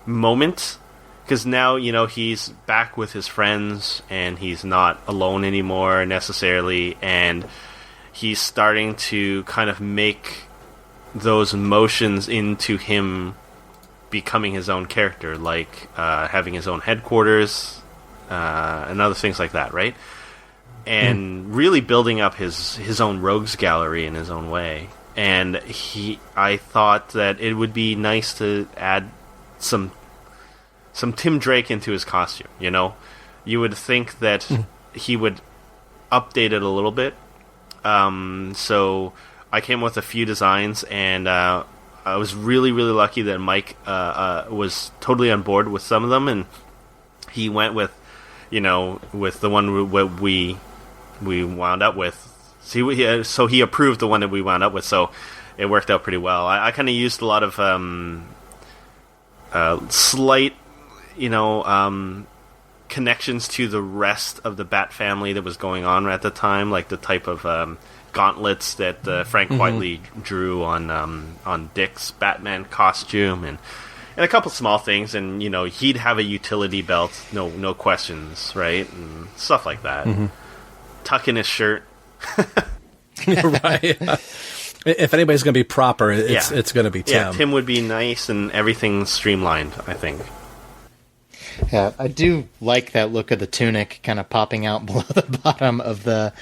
moment, because now, he's back with his friends, and he's not alone anymore, necessarily, and he's starting to kind of make those emotions into him becoming his own character, having his own headquarters, and other things like that, right? And really building up his own rogues gallery in his own way. And I thought that it would be nice to add some Tim Drake into his costume, You would think that he would update it a little bit. So I came with a few designs, and I was really, really lucky that Mike was totally on board with some of them, and he went with, with the one we wound up with. So he approved the one that we wound up with, so it worked out pretty well. I kind of used a lot of slight, connections to the rest of the Bat family that was going on at the time, like the type of gauntlets that Frank Whiteley drew on Dick's Batman costume, and and a couple small things, and he'd have a utility belt, no questions, right, and stuff like that. Tuck in his shirt. Right. If anybody's going to be proper, it's going to be Tim. Yeah, Tim would be nice, and everything's streamlined, I think. Yeah, I do like that look of the tunic kind of popping out below the bottom of the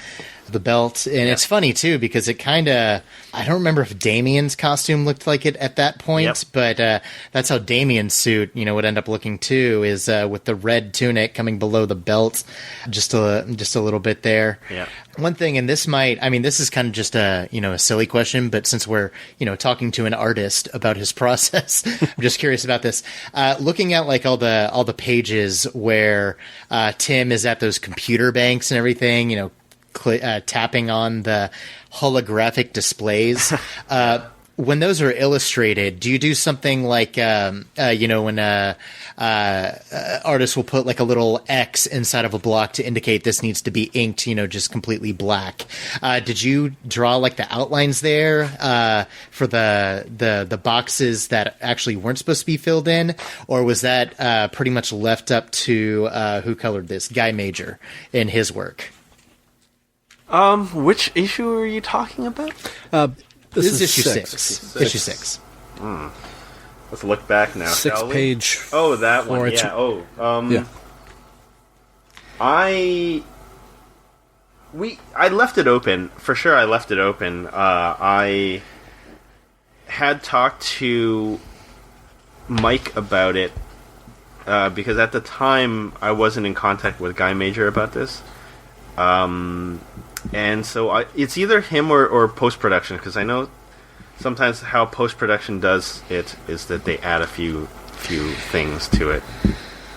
belt. And it's funny, too, because it kind of... I don't remember if Damien's costume looked like it at that point, but that's how Damien's suit, would end up looking, too, is with the red tunic coming below the belt just a little bit there. Yeah. One thing, and this is kind of just a silly question, but since we're, talking to an artist about his process, I'm just curious about this. Looking at like all the pages where Tim is at those computer banks and everything, tapping on the holographic displays. When those are illustrated, do you do something like, when artists will put like a little X inside of a block to indicate this needs to be inked, just completely black? Did you draw like the outlines there for the boxes that actually weren't supposed to be filled in? Or was that pretty much left up to who colored this? Guy Major in his work? Which issue are you talking about? This is issue 6. Issue 6. Let's look back now. 6-page. Oh, that one. Yeah. I left it open for sure. I left it open. I had talked to Mike about it because at the time I wasn't in contact with Guy Major about this. And so it's either him or post-production, because I know sometimes how post-production does it is that they add a few things to it.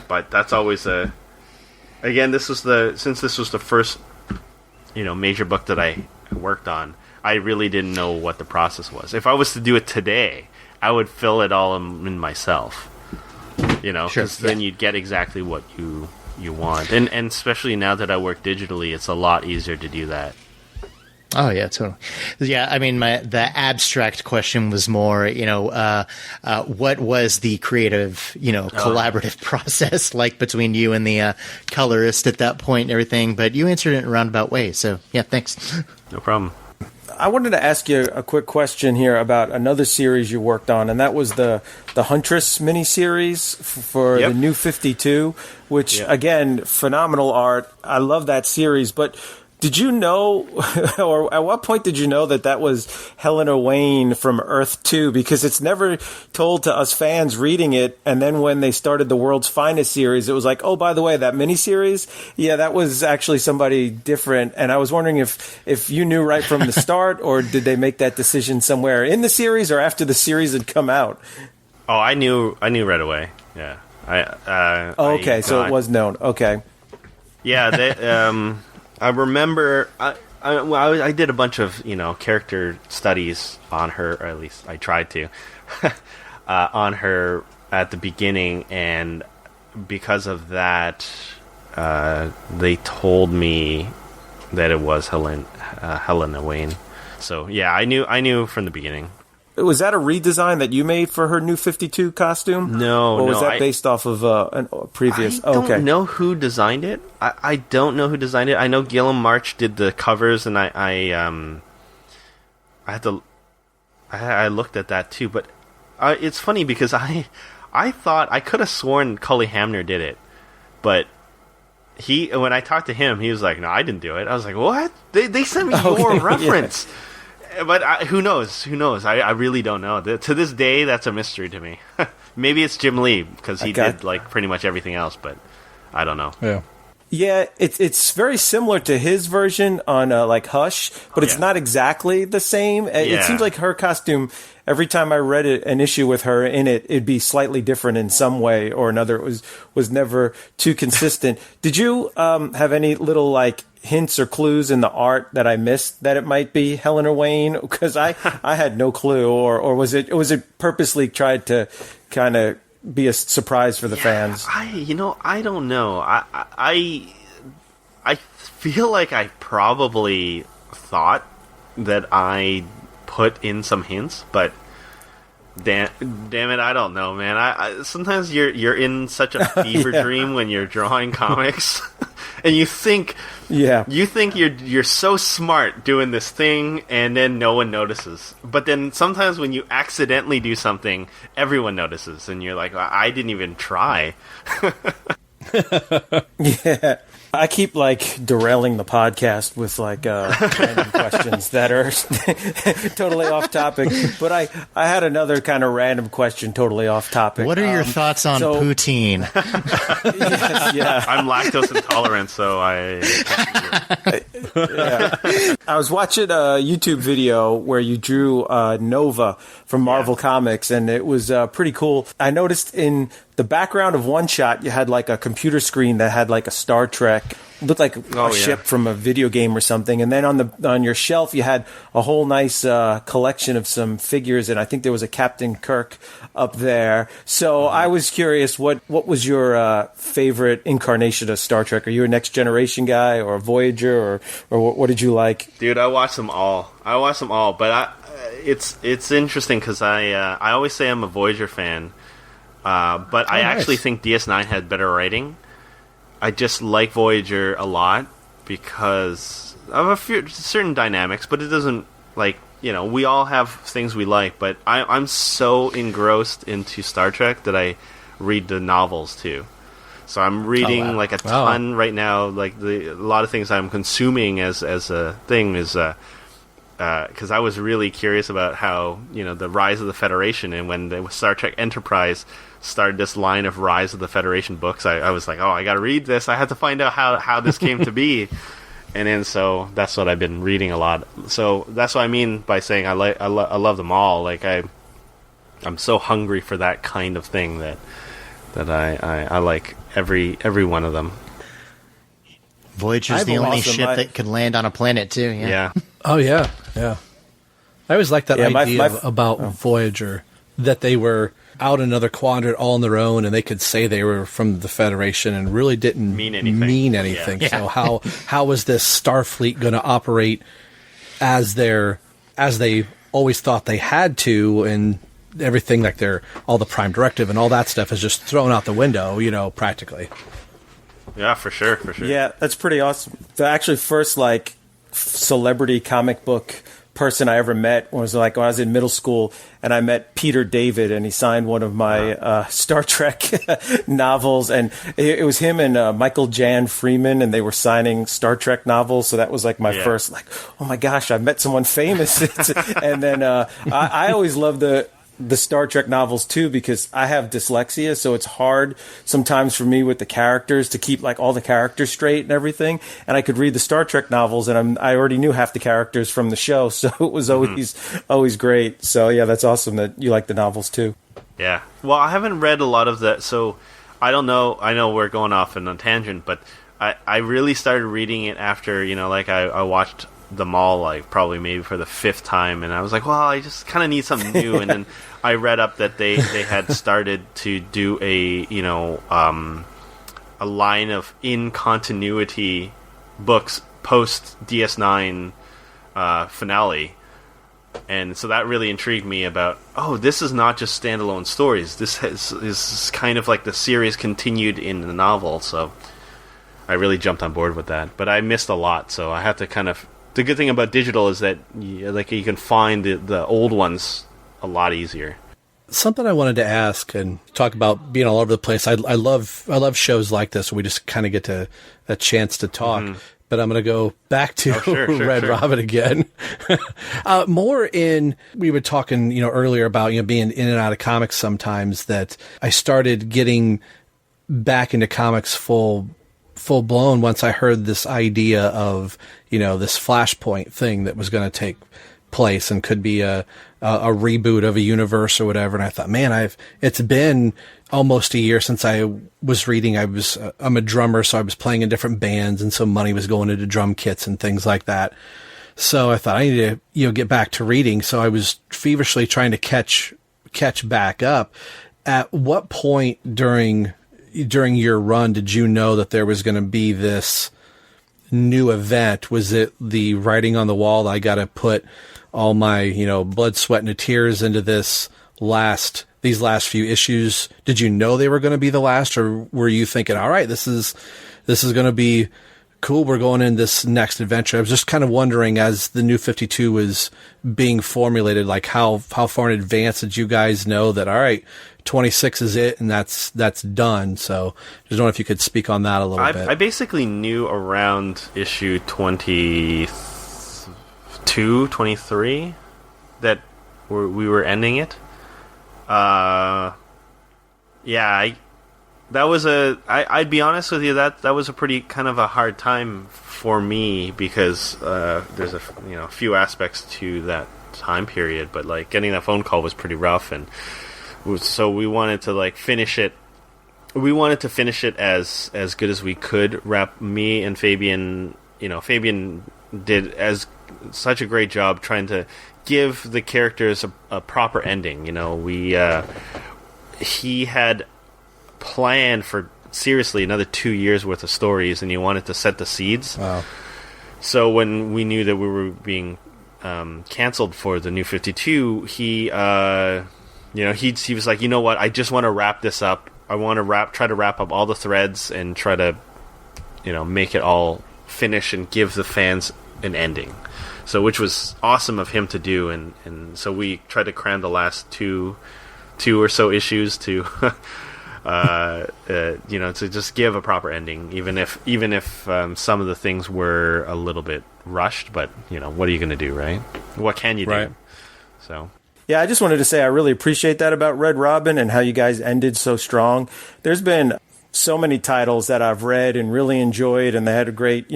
But that's always again, since this was the first major book that I worked on, I really didn't know what the process was. If I was to do it today, I would fill it all in myself. Because then you'd get exactly what you want, and especially now that I work digitally, it's a lot easier to do that. Oh yeah, totally. Yeah, I mean, the abstract question was more, what was the creative, collaborative process like between you and the colorist at that point and everything? But you answered it in a roundabout way, so yeah, thanks. No problem. I wanted to ask you a quick question here about another series you worked on, and that was the Huntress miniseries for the New 52, which, again, phenomenal art. I love that series, but did you know, or at what point did you know that was Helena Wayne from Earth 2? Because it's never told to us fans reading it, and then when they started the World's Finest series, it was like, oh, by the way, that miniseries, that was actually somebody different. And I was wondering if you knew right from the start, or did they make that decision somewhere in the series or after the series had come out? Oh, I knew right away. Yeah. So it was known. Okay. Yeah, I remember I did a bunch of character studies on her, or at least I tried to on her at the beginning, and because of that, they told me that it was Helena Wayne. So yeah, I knew from the beginning. Was that a redesign that you made for her New 52 costume? No, or was that based off of a previous? I don't know who designed it. I don't know who designed it. I know Gilliam March did the covers, and I looked at that too. But it's funny because I thought I could have sworn Cully Hamner did it, but when I talked to him, he was like, "No, I didn't do it." I was like, "What? They sent me your reference." Yeah. But who knows? Who knows? I really don't know. To this day, that's a mystery to me. Maybe it's Jim Lee, because he did like pretty much everything else, but I don't know. Yeah, it's very similar to his version on like Hush, but it's not exactly the same. It seems like her costume, every time I read an issue with her in it, it'd be slightly different in some way or another. It was never too consistent. Did you have any little like hints or clues in the art that I missed that it might be Helena Wayne? Because I had no clue, or was it purposely tried to kind of be a surprise for the fans? I don't know. I feel like I probably thought that I put in some hints, but Damn it! I don't know, man. I sometimes you're in such a fever dream when you're drawing comics, and you think you're so smart doing this thing, and then no one notices. But then sometimes when you accidentally do something, everyone notices, and you're like, I didn't even try. Yeah. I keep like derailing the podcast with like random questions that are totally off topic. But I had another kind of random question, totally off topic. What are your thoughts on poutine? Yes, I'm lactose intolerant, so I I was watching a YouTube video where you drew Nova from Marvel Comics, and it was pretty cool. I noticed in the background of one shot, you had like a computer screen that had like a Star Trek, looked like a ship from a video game or something. And then on your shelf, you had a whole nice collection of some figures, and I think there was a Captain Kirk up there. So I was curious, what was your favorite incarnation of Star Trek? Are you a Next Generation guy or a Voyager, or what did you like? Dude, I watched them all. But it's interesting because I always say I'm a Voyager fan. But I actually think DS9 had better writing. I just like Voyager a lot because of a few certain dynamics, but it doesn't, like, we all have things we like, but I'm so engrossed into Star Trek that I read the novels too. So I'm reading a ton right now. Like a lot of things I'm consuming as a thing is because I was really curious about how the Rise of the Federation, and when the Star Trek Enterprise started this line of Rise of the Federation books, I was like, I gotta read this. I have to find out how this came to be. And then so that's what I've been reading a lot. So that's what I mean by saying I love them all. Like I'm so hungry for that kind of thing that I like every one of them. Voyager's the only ship that can land on a planet too. Yeah. Oh yeah. I always liked that idea about Voyager, that they were out in another quadrant all on their own, and they could say they were from the Federation and really didn't mean anything. Yeah. So how was this Starfleet going to operate as they always thought they had to, and everything, like all the Prime Directive and all that stuff is just thrown out the window, practically. Yeah, for sure. Yeah, that's pretty awesome. The actually first celebrity comic book person I ever met was when I was in middle school, and I met Peter David, and he signed one of my Star Trek novels, and it was him and Michael Jan Freeman, and they were signing Star Trek novels. So that was like my first, oh my gosh, I met someone famous. And then I always loved the Star Trek novels too, because I have dyslexia, so it's hard sometimes for me with the characters to keep all the characters straight and everything. And I could read the Star Trek novels, and I already knew half the characters from the show, so it was always great. So yeah, that's awesome that you like the novels too. Yeah. Well, I haven't read a lot of that, so I don't know. I know we're going off on a tangent, but I really started reading it after I watched them all probably maybe for the 5th time, and I was like, well, I just kind of need something new. And then I read up that they had started to do a line of in continuity books post DS9 finale, and so that really intrigued me about, this is not just standalone stories. This is kind of like the series continued in the novel. So I really jumped on board with that, but I missed a lot, so I have to kind of. The good thing about digital is that you can find the old ones a lot easier. Something I wanted to ask and talk about being all over the place. I love shows like this where we just kind of get a chance to talk. Mm-hmm. But I'm going to go back to Red Robin again. We were talking earlier about being in and out of comics sometimes, that I started getting back into comics full blown once I heard this idea of this Flashpoint thing that was going to take place and could be a reboot of a universe or whatever. And I thought, man, it's been almost a year since I was reading. I'm a drummer, so I was playing in different bands, and so money was going into drum kits and things like that. So I thought I need to get back to reading. So I was feverishly trying to catch back up. At what point during your run did you know that there was going to be this new event? Was it the writing on the wall that I got to put all my, blood, sweat, and tears into this these last few issues? Did you know they were going to be the last, or were you thinking, all right, this is going to be cool, we're going in this next adventure? I was just kind of wondering, as the New 52 was being formulated, like how far in advance did you guys know that, all right, 26 is it, and that's done? So I just don't know if you could speak on that a little bit. I basically knew around issue 22, 23 that we were ending it. I'd be honest with you, that was a pretty kind of a hard time for me, because there's a few aspects to that time period, but like getting that phone call was pretty rough, and so we wanted to finish it. We wanted to finish it as good as we could. Me and Fabian, Fabian did such a great job trying to give the characters a proper ending. He had planned for seriously another 2 years worth of stories, and he wanted to set the seeds. Wow. So when we knew that we were being canceled for the New 52, he was like, you know what, I just want to wrap this up. I want to try to wrap up all the threads and try to, make it all finish and give the fans an ending. So, which was awesome of him to do, and so we tried to cram the last two or so issues to, to just give a proper ending, even if some of the things were a little bit rushed. But what are you going to do, right? What can you do? Right. So. Yeah, I just wanted to say I really appreciate that about Red Robin and how you guys ended so strong. There's been so many titles that I've read and really enjoyed, and they had a great,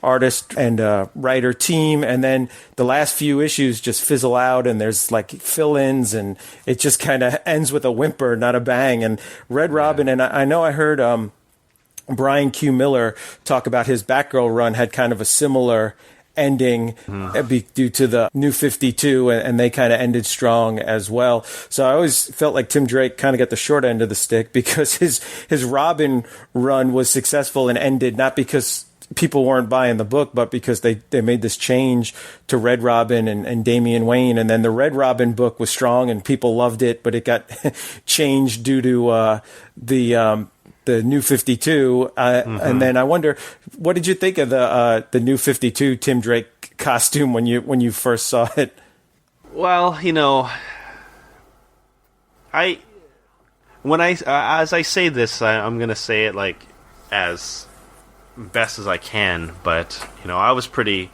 artist and writer team, and then the last few issues just fizzle out, and there's fill-ins, and it just kind of ends with a whimper, not a bang. And Red Robin, and I know I heard Brian Q. Miller talk about his Batgirl run had kind of a similar ending due to the New 52, and they kind of ended strong as well. So I always felt like Tim Drake kind of got the short end of the stick, because his Robin run was successful and ended not because people weren't buying the book, but because they made this change to Red Robin and Damian Wayne, and then the Red Robin book was strong and people loved it, but it got changed due to the New 52, and then I wonder, what did you think of the New 52 Tim Drake costume when you first saw it? Well, as I say this, I'm going to say it as best as I can, but I was pretty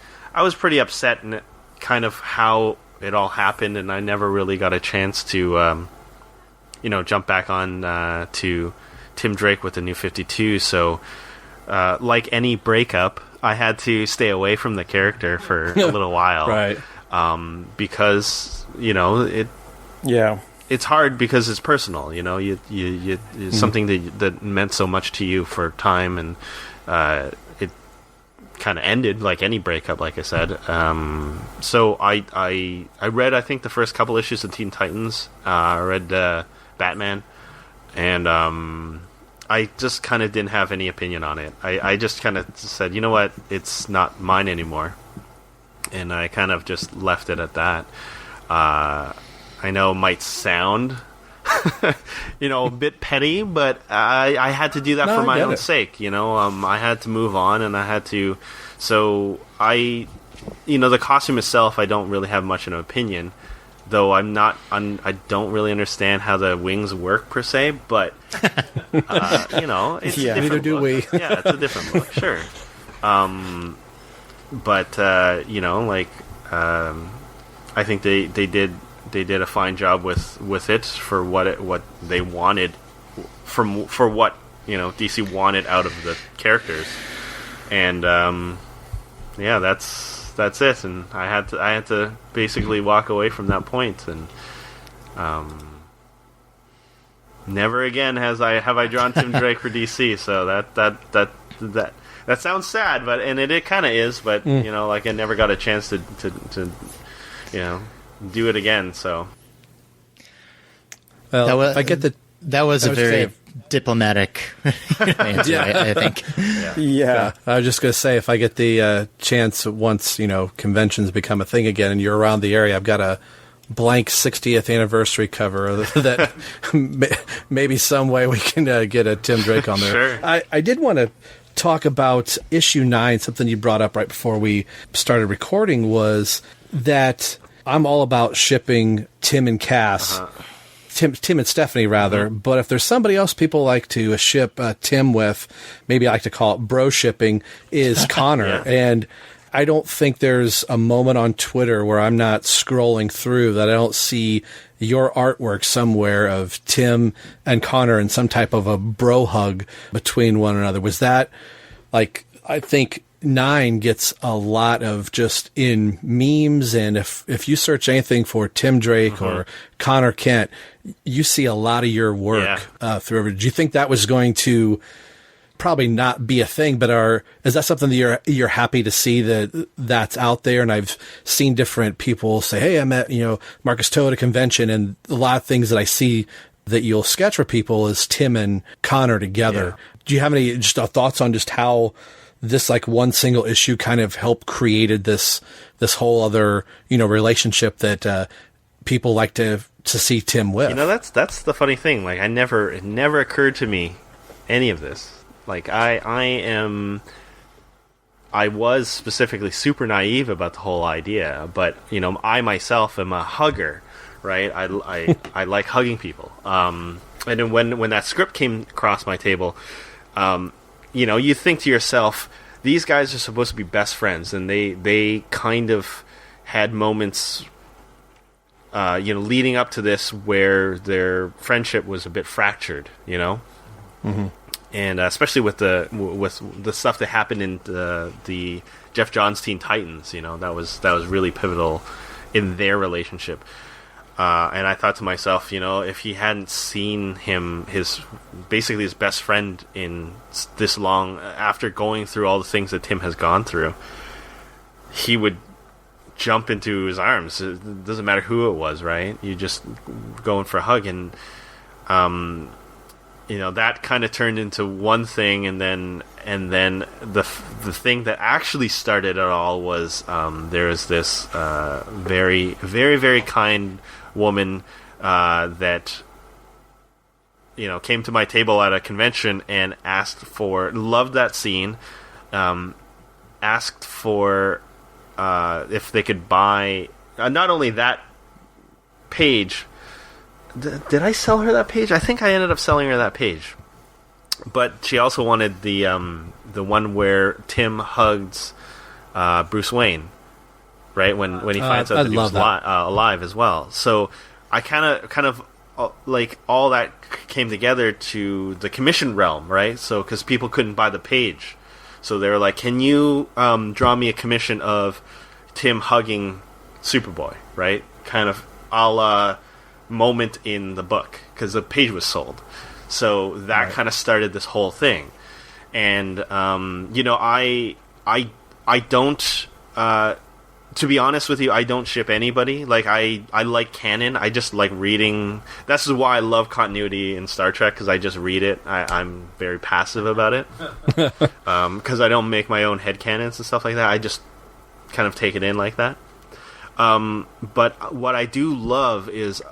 upset in kind of how it all happened, and I never really got a chance to jump back on to Tim Drake with the New 52. So like any breakup, I had to stay away from the character for a little while, right? Because it's hard, because it's personal. It's something that meant so much to you for time, and it kind of ended like any breakup, like I said. So I read, I think, the first couple issues of Teen Titans. I read Batman, and I just kind of didn't have any opinion on it. I just kind of said, you know what, it's not mine anymore, and I kind of just left it at that. I know it might sound a bit petty, but I had to do that for my own sake. I had to move on, and I had to. So the costume itself, I don't really have much of an opinion, though I don't really understand how the wings work per se. But it's a different neither do look. we. Yeah, it's a different look, sure. But I think they did a fine job with it for what they wanted, for what DC wanted out of the characters, and that's it. And I had to basically walk away from that point, and never again have I drawn Tim Drake for DC. So that sounds sad, but it kind of is, but I never got a chance to do it again. So that was a very diplomatic answer, I think. Yeah. I was just going to say, if I get the chance once, conventions become a thing again and you're around the area, I've got a blank 60th anniversary cover that maybe some way we can get a Tim Drake on there. Sure. I did want to talk about issue 9. Something you brought up right before we started recording was that I'm all about shipping Tim and Cass. Tim and Stephanie, rather. Mm-hmm. But if there's somebody else people like to ship Tim with, maybe I like to call it bro shipping, is Connor. Yeah. And I don't think there's a moment on Twitter where I'm not scrolling through that I don't see your artwork somewhere of Tim and Connor in some type of a bro hug between one another. Was that, like, I think 9 gets a lot of just in memes, and if you search anything for Tim Drake or Connor Kent, you see a lot of your work through. Do you think that was going to probably not be a thing, but is that something that you're happy to see that's out there? And I've seen different people say, hey, I met, Marcus Toe at a convention, and a lot of things that I see that you'll sketch for people is Tim and Connor together. Yeah. Do you have any just thoughts on just how this like one single issue kind of helped created this whole other, relationship that people like to see Tim with? That's the funny thing. Like it never occurred to me any of this. Like I was specifically super naive about the whole idea, but I myself am a hugger, right? I like hugging people. And then when that script came across my table, you think to yourself, these guys are supposed to be best friends, and they kind of had moments, leading up to this where their friendship was a bit fractured, Mm-hmm. And especially with the stuff that happened in the Jeff Johns Teen Titans, that was really pivotal in their relationship. And I thought to myself, if he hadn't seen his best friend in this long, after going through all the things that Tim has gone through, he would jump into his arms. It doesn't matter who it was, right? You just going for a hug, and that kind of turned into one thing, and then the thing that actually started it all was there was this very, very, very kind woman that came to my table at a convention and loved that scene, asked for if they could buy not only that page. Did I sell her that page? I think I ended up selling her that page. But she also wanted the one where Tim hugs Bruce Wayne, right? When he finds out that he was alive as well. So I kind of like all that came together to the commission realm, right? So because people couldn't buy the page, so they were like, "Can you draw me a commission of Tim hugging Superboy?" Right? Kind of a la moment in the book, because the page was sold. So that kind of started this whole thing. And I don't to be honest with you, I don't ship anybody. Like I like canon. I just like reading. That's why I love continuity in Star Trek, because I just read it. I'm very passive about it, because I don't make my own headcanons and stuff like that. I just kind of take it in like that. But what I do love is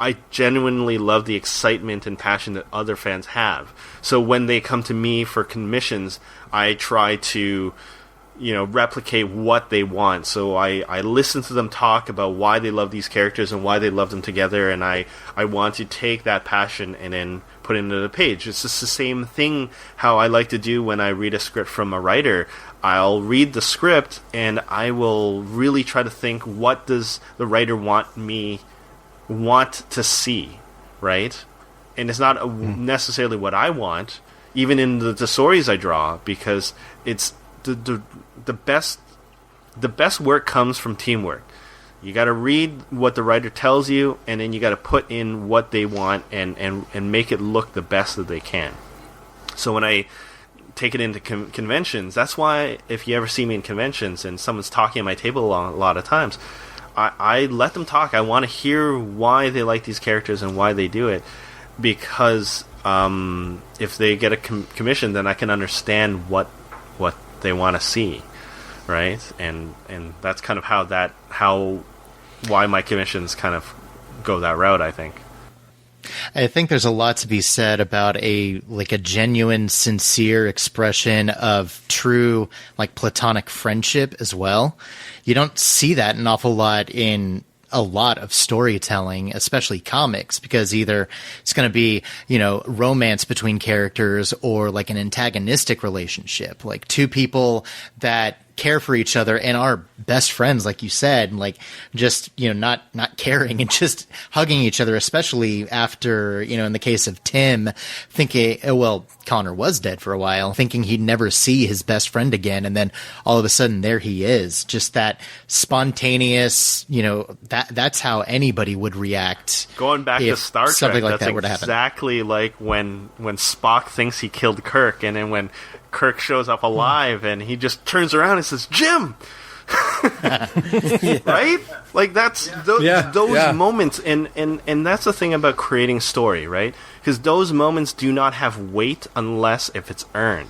I genuinely love the excitement and passion that other fans have. So when they come to me for commissions, I try to, replicate what they want. So I listen to them talk about why they love these characters and why they love them together, and I want to take that passion and then put it into the page. It's just the same thing how I like to do when I read a script from a writer. I'll read the script and I will really try to think, what does the writer want to see, right? And it's not necessarily what I want, even in the stories I draw, because it's the best work comes from teamwork. You got to read what the writer tells you, and then you got to put in what they want and make it look the best that they can. So when I take it into conventions, that's why if you ever see me in conventions and someone's talking at my table a lot of times, I let them talk. I want to hear why they like these characters and why they do it, because if they get a commission, then I can understand what they want to see, right? And that's kind of how why my commissions kind of go that route, I think. I think there's a lot to be said about a genuine, sincere expression of true, platonic friendship as well. You don't see that an awful lot in a lot of storytelling, especially comics, because either it's going to be, romance between characters or an antagonistic relationship, like two people that care for each other and are best friends, like you said, just, not caring and just hugging each other, especially after, in the case of Tim, thinking, Connor was dead for a while, thinking he'd never see his best friend again. And then all of a sudden there he is, just that spontaneous, that's how anybody would react. Going back to Star Trek, something like that's that were to happen. Exactly like when Spock thinks he killed Kirk, and then when Kirk shows up alive and he just turns around and says, Jim! Right? That's those moments, and that's the thing about creating story, right? Because those moments do not have weight unless if it's earned.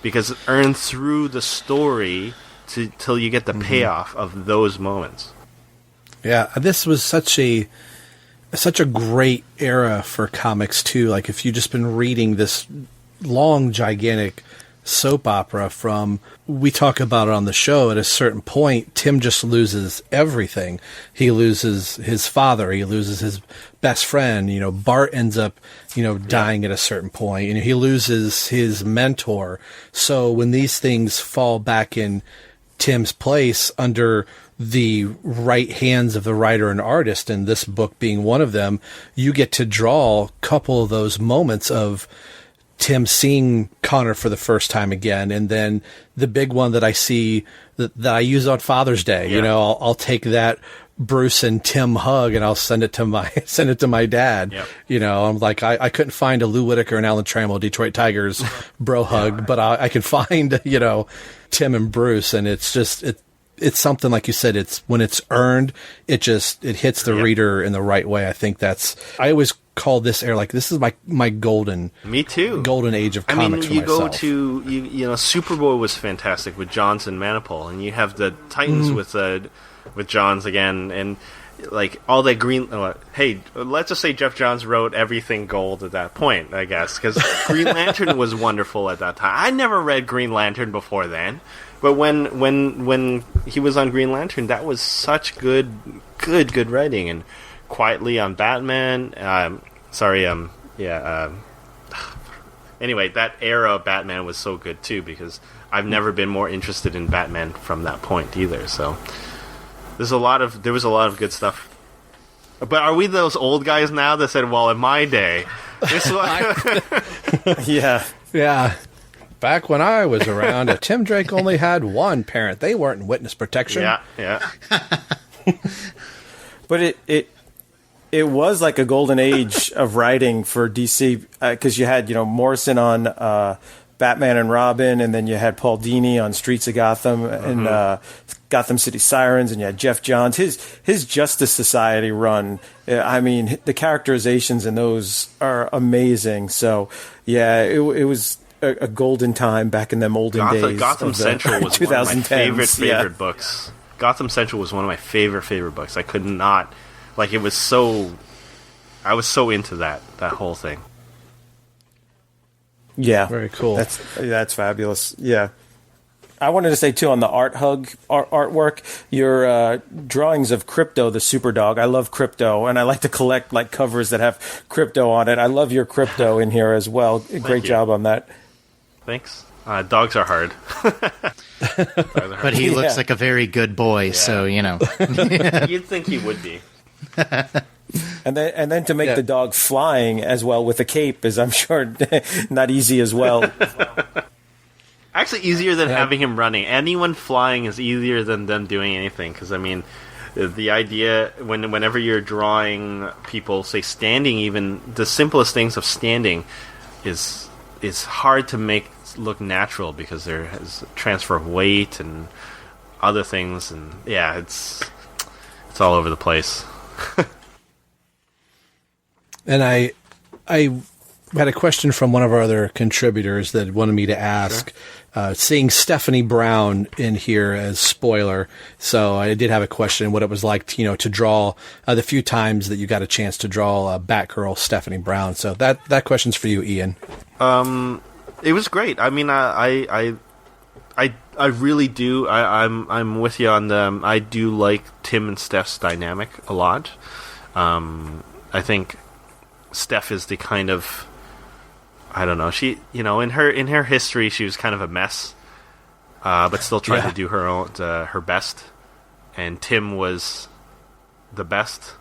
Because it's earned through the story till you get the payoff of those moments. Yeah, this was such a great era for comics too. Like if you've just been reading this long, gigantic soap opera we talk about it on the show, at a certain point, Tim just loses everything. He loses his father. He loses his best friend. Bart ends up, dying at a certain point, and he loses his mentor. So when these things fall back in Tim's place under the right hands of the writer and artist, and this book being one of them, you get to draw a couple of those moments of Tim seeing Connor for the first time again, and then the big one that I see that I use on Father's Day. Yeah. I'll take that Bruce and Tim hug and I'll send it to my dad. Yep. I'm like, I couldn't find a Lou Whitaker and Alan Trammell Detroit Tigers bro hug, but I can find Tim and Bruce, and it's just it's something, like you said, it's when it's earned, it hits the reader in the right way. I think I always call this era this is my golden age of comics. You go to Superboy was fantastic with Johns and Manipul, and you have the Titans with Johns again, and all that green. Hey, let's just say Jeff Johns wrote everything gold at that point, I guess, because Green Lantern was wonderful at that time. I never read Green Lantern before then, but when he was on Green Lantern, that was such good writing. And Quietly on Batman. Anyway, that era of Batman was so good too, because I've never been more interested in Batman from that point either. So there was a lot of good stuff. But are we those old guys now that said, "Well, in my day, this was..." Yeah. Back when I was around, Tim Drake only had one parent. They weren't in witness protection. Yeah. But it was like a golden age of writing for DC, because you had Morrison on Batman and Robin, and then you had Paul Dini on Streets of Gotham and Gotham City Sirens, and you had Jeff Johns. His Justice Society run, the characterizations in those are amazing. So yeah, it was a golden time back in them olden days. Gotham Central was one of my favorite books. Gotham Central was one of my favorite books. I could not... it was so... I was so into that whole thing. Yeah. Very cool. That's fabulous. Yeah. I wanted to say, too, on the artwork, your drawings of Crypto, the super dog. I love Crypto, and I like to collect covers that have Crypto on it. I love your Crypto in here as well. Great job on that. Thanks. Dogs are hard. But he looks like a very good boy, so, You'd think he would be. And then to make the dog flying as well with a cape is, I'm sure, not easy as well. Actually, easier than having him running. Anyone flying is easier than them doing anything, because, the idea, whenever you're drawing people, say, standing even, the simplest things of standing is hard to make look natural, because there is transfer of weight and other things, and it's all over the place. And I We had a question from one of our other contributors that wanted me to ask, seeing Stephanie Brown in here as spoiler. So I did have a question, what it was like, to draw the few times that you got a chance to draw Batgirl Stephanie Brown. So that question's for you, Ian. It was great. I mean, I really do. I'm with you on the. I do like Tim and Steph's dynamic a lot. I think Steph is the kind of, I don't know. She, in her history, she was kind of a mess, but still trying to do her best. And Tim was the best,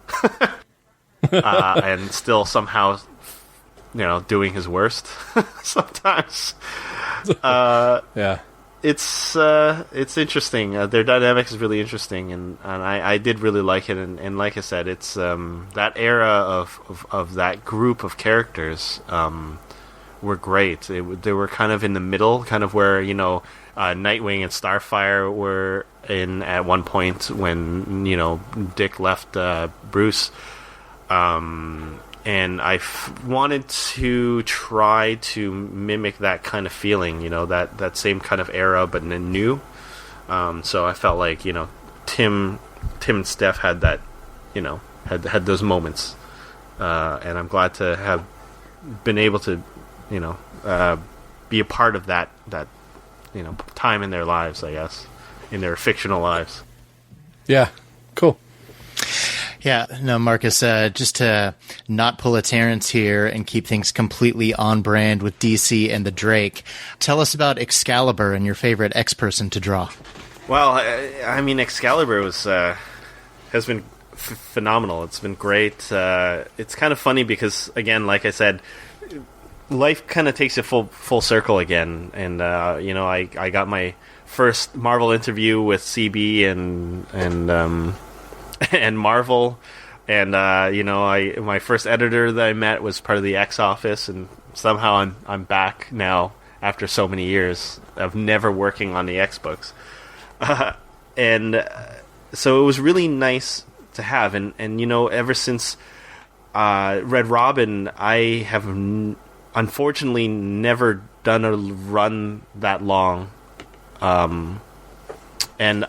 and still somehow, doing his worst sometimes. It's interesting. Their dynamic is really interesting, and I did really like it. And like I said, it's that era of that group of characters were great. They were kind of in the middle, kind of where Nightwing and Starfire were in at one point when Dick left Bruce. And I wanted to try to mimic that kind of feeling, that same kind of era, but new. So I felt like, Tim and Steph had that, had those moments. And I'm glad to have been able to, be a part of that, time in their lives, I guess, in their fictional lives. Yeah, cool. Yeah, no, Marcus, just to not pull a Terrence here and keep things completely on brand with DC and the Drake, tell us about Excalibur and your favorite X-person to draw. Well, I mean, Excalibur has been phenomenal. It's been great. It's kind of funny because, again, like I said, life kind of takes you full circle again. And, I got my first Marvel interview with CB and Marvel, and my first editor that I met was part of the X office, and somehow I'm back now after so many years of never working on the X books, and so it was really nice to have, and ever since Red Robin, I have unfortunately never done a run that long, and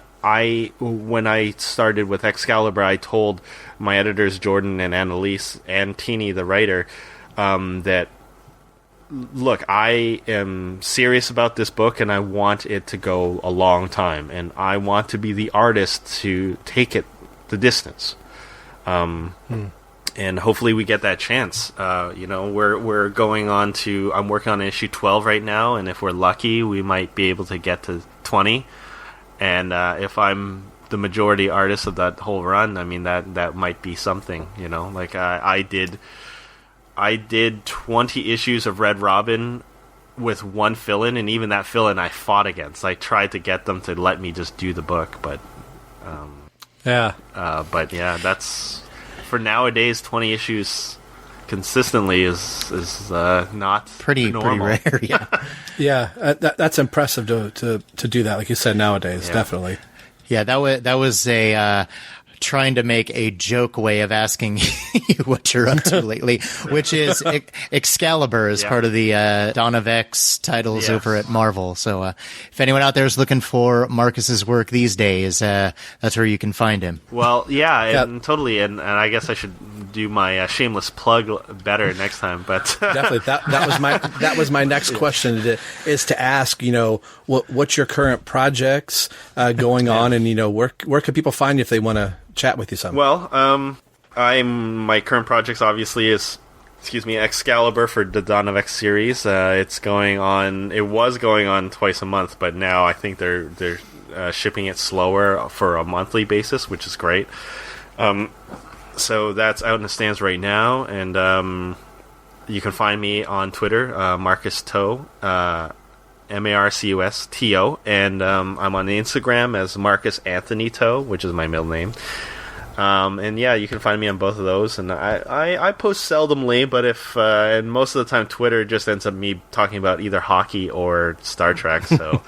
when I started with Excalibur, I told my editors, Jordan and Annalise, and Teeny, the writer, that, look, I am serious about this book, and I want it to go a long time, and I want to be the artist to take it the distance. And hopefully we get that chance. We're going on to, I'm working on issue 12 right now, and if we're lucky, we might be able to get to 20. And if I'm the majority artist of that whole run, I mean, that might be something, Like I did 20 issues of Red Robin with one fill-in, and even that fill-in I fought against. I tried to get them to let me just do the book, but that's for nowadays. 20 issues consistently is not pretty rare. Yeah, that's impressive to do that, like you said, nowadays. Definitely. Yeah, that was a trying to make a joke way of asking you what you're up to lately, which is Excalibur is part of the Dawn of X titles over at Marvel. So if anyone out there is looking for Marcus's work these days, that's where you can find him. Well, totally, and I guess I should do my shameless plug better next time. But definitely, that was my next question is to ask, what's your current projects going on, and where can people find you if they want to chat with you some? Well, my current projects obviously is, Excalibur for the Dawn of X series. It's going on. It was going on twice a month, but now I think they're shipping it slower for a monthly basis, which is great. So that's out in the stands right now, and you can find me on Twitter, Marcus Toe, MarcusTo, and I'm on the Instagram as Marcus Anthony Toe, which is my middle name. And you can find me on both of those, and I post seldomly, but and most of the time Twitter just ends up me talking about either hockey or Star Trek, so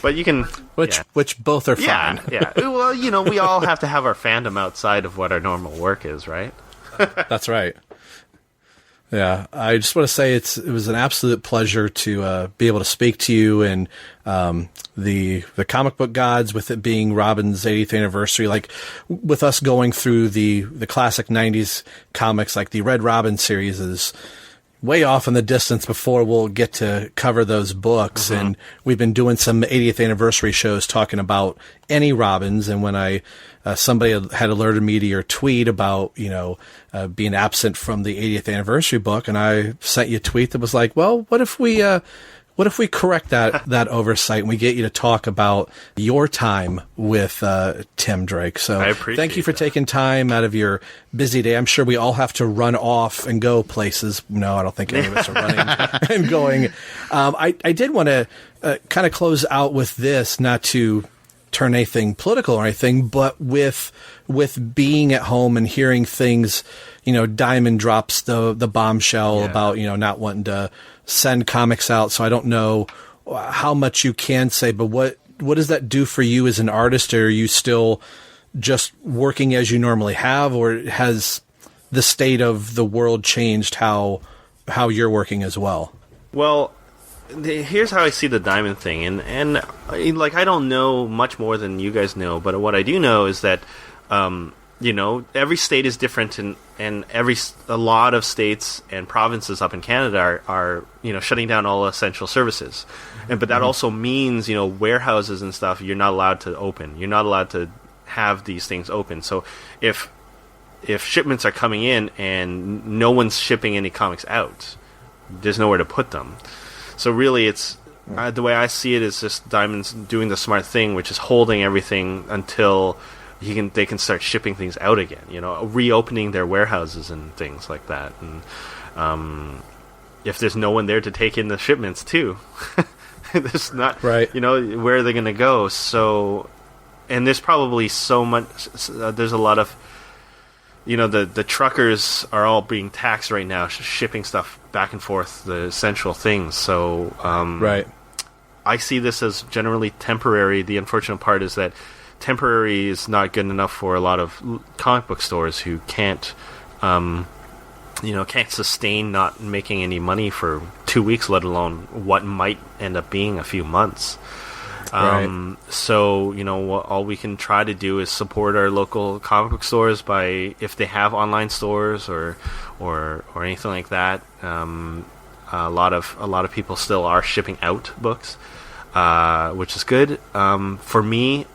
but you can which both are fine. Yeah. Well, we all have to have our fandom outside of what our normal work is, right? That's right. Yeah, I just want to say it was an absolute pleasure to be able to speak to you and the comic book gods, with it being Robin's 80th anniversary, like with us going through the classic 90s comics, like the Red Robin series is way off in the distance before we'll get to cover those books. Mm-hmm. And we've been doing some 80th anniversary shows talking about any Robins. And when somebody had alerted me to your tweet about, being absent from the 80th anniversary book, and I sent you a tweet that was like, well, what if we correct that oversight and we get you to talk about your time with Tim Drake? So thank you for taking time out of your busy day. I'm sure we all have to run off and go places. No, I don't think any of us are running and going. I did want to kind of close out with this, not to turn anything political or anything, but with being at home and hearing things, Diamond drops the bombshell about, not wanting to send comics out. So I don't know how much you can say, but what does that do for you as an artist? Are you still just working as you normally have, or has the state of the world changed how you're working as well? Well, here's how I see the Diamond thing, and like, I don't know much more than you guys know, but what I do know is that every state is different, and a lot of states and provinces up in Canada are shutting down all essential services, but that also means warehouses and stuff you're not allowed to open. You're not allowed to have these things open. So if shipments are coming in and no one's shipping any comics out, there's nowhere to put them. So really, it's the way I see it is just Diamond's doing the smart thing, which is holding everything until they can start shipping things out again. Reopening their warehouses and things like that. And if there's no one there to take in the shipments too, there's not right. Where are they going to go? So, and there's probably so much. There's a lot of. The truckers are all being taxed right now, shipping stuff back and forth, the essential things. So, right. I see this as generally temporary. The unfortunate part is that temporary is not good enough for a lot of comic book stores who can't sustain not making any money for 2 weeks, let alone what might end up being a few months. Right. So, all we can try to do is support our local comic book stores by, if they have online stores or anything like that. A lot of people still are shipping out books, which is good. For me,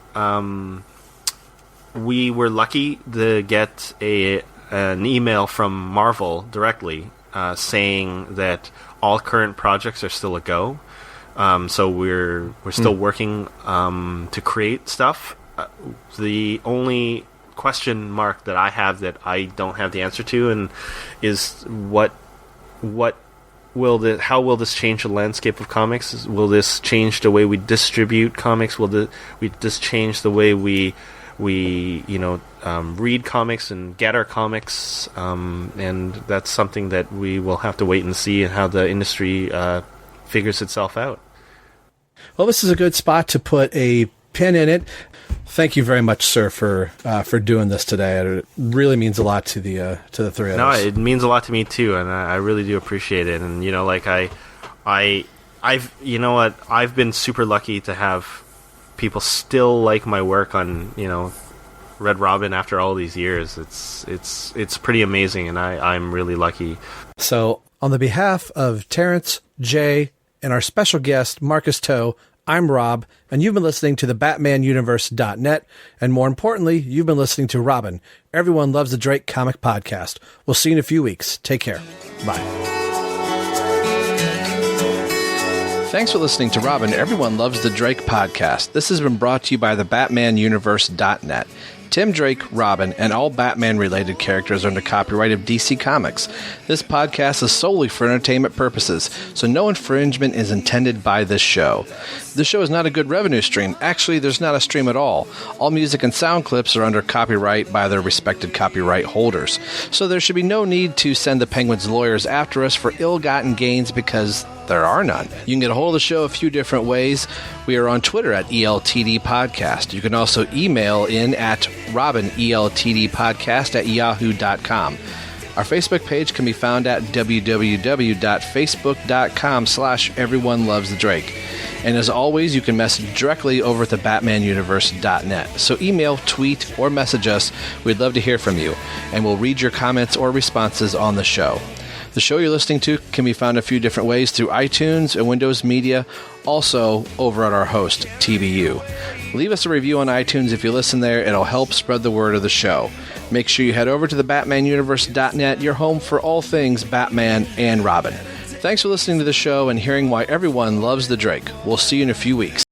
we were lucky to get an email from Marvel directly saying that all current projects are still a go. So we're still working to create stuff. The only question mark that I have that I don't have the answer to, and is how will this change the landscape of comics? Will this change the way we distribute comics? Will this change the way we read comics and get our comics? And that's something that we will have to wait and see, and how the industry figures itself out. Well, this is a good spot to put a pin in it. Thank you very much, sir, for doing this today. It really means a lot to the three of us. No, it means a lot to me too, and I really do appreciate it. And I've been super lucky to have people still like my work on Red Robin after all these years. It's pretty amazing, and I'm really lucky. So, on the behalf of Terrence, Jay, and our special guest, Marcus Toe, I'm Rob, and you've been listening to the BatmanUniverse.net, and more importantly, you've been listening to Robin, Everyone Loves the Drake Comic Podcast. We'll see you in a few weeks. Take care. Bye. Thanks for listening to Robin, Everyone Loves the Drake Podcast. This has been brought to you by the BatmanUniverse.net. Tim Drake, Robin, and all Batman-related characters are under copyright of DC Comics. This podcast is solely for entertainment purposes, so no infringement is intended by this show. This show is not a good revenue stream. Actually, there's not a stream at all. All music and sound clips are under copyright by their respected copyright holders. So there should be no need to send the Penguins lawyers after us for ill-gotten gains, because there are none. You can get a hold of the show a few different ways. We are on Twitter at ELTD Podcast. You can also email in at RobinELTDpodcast@yahoo.com. Our Facebook page can be found at www.facebook.com/everyonelovesthedrake. And as always, you can message directly over at the BatmanUniverse.net. So email, tweet, or message us. We'd love to hear from you, and we'll read your comments or responses on the show. The show you're listening to can be found a few different ways through iTunes and Windows Media, also over at our host, TBU. Leave us a review on iTunes if you listen there. It'll help spread the word of the show. Make sure you head over to the BatmanUniverse.net, your home for all things Batman and Robin. Thanks for listening to the show and hearing why everyone loves the Drake. We'll see you in a few weeks.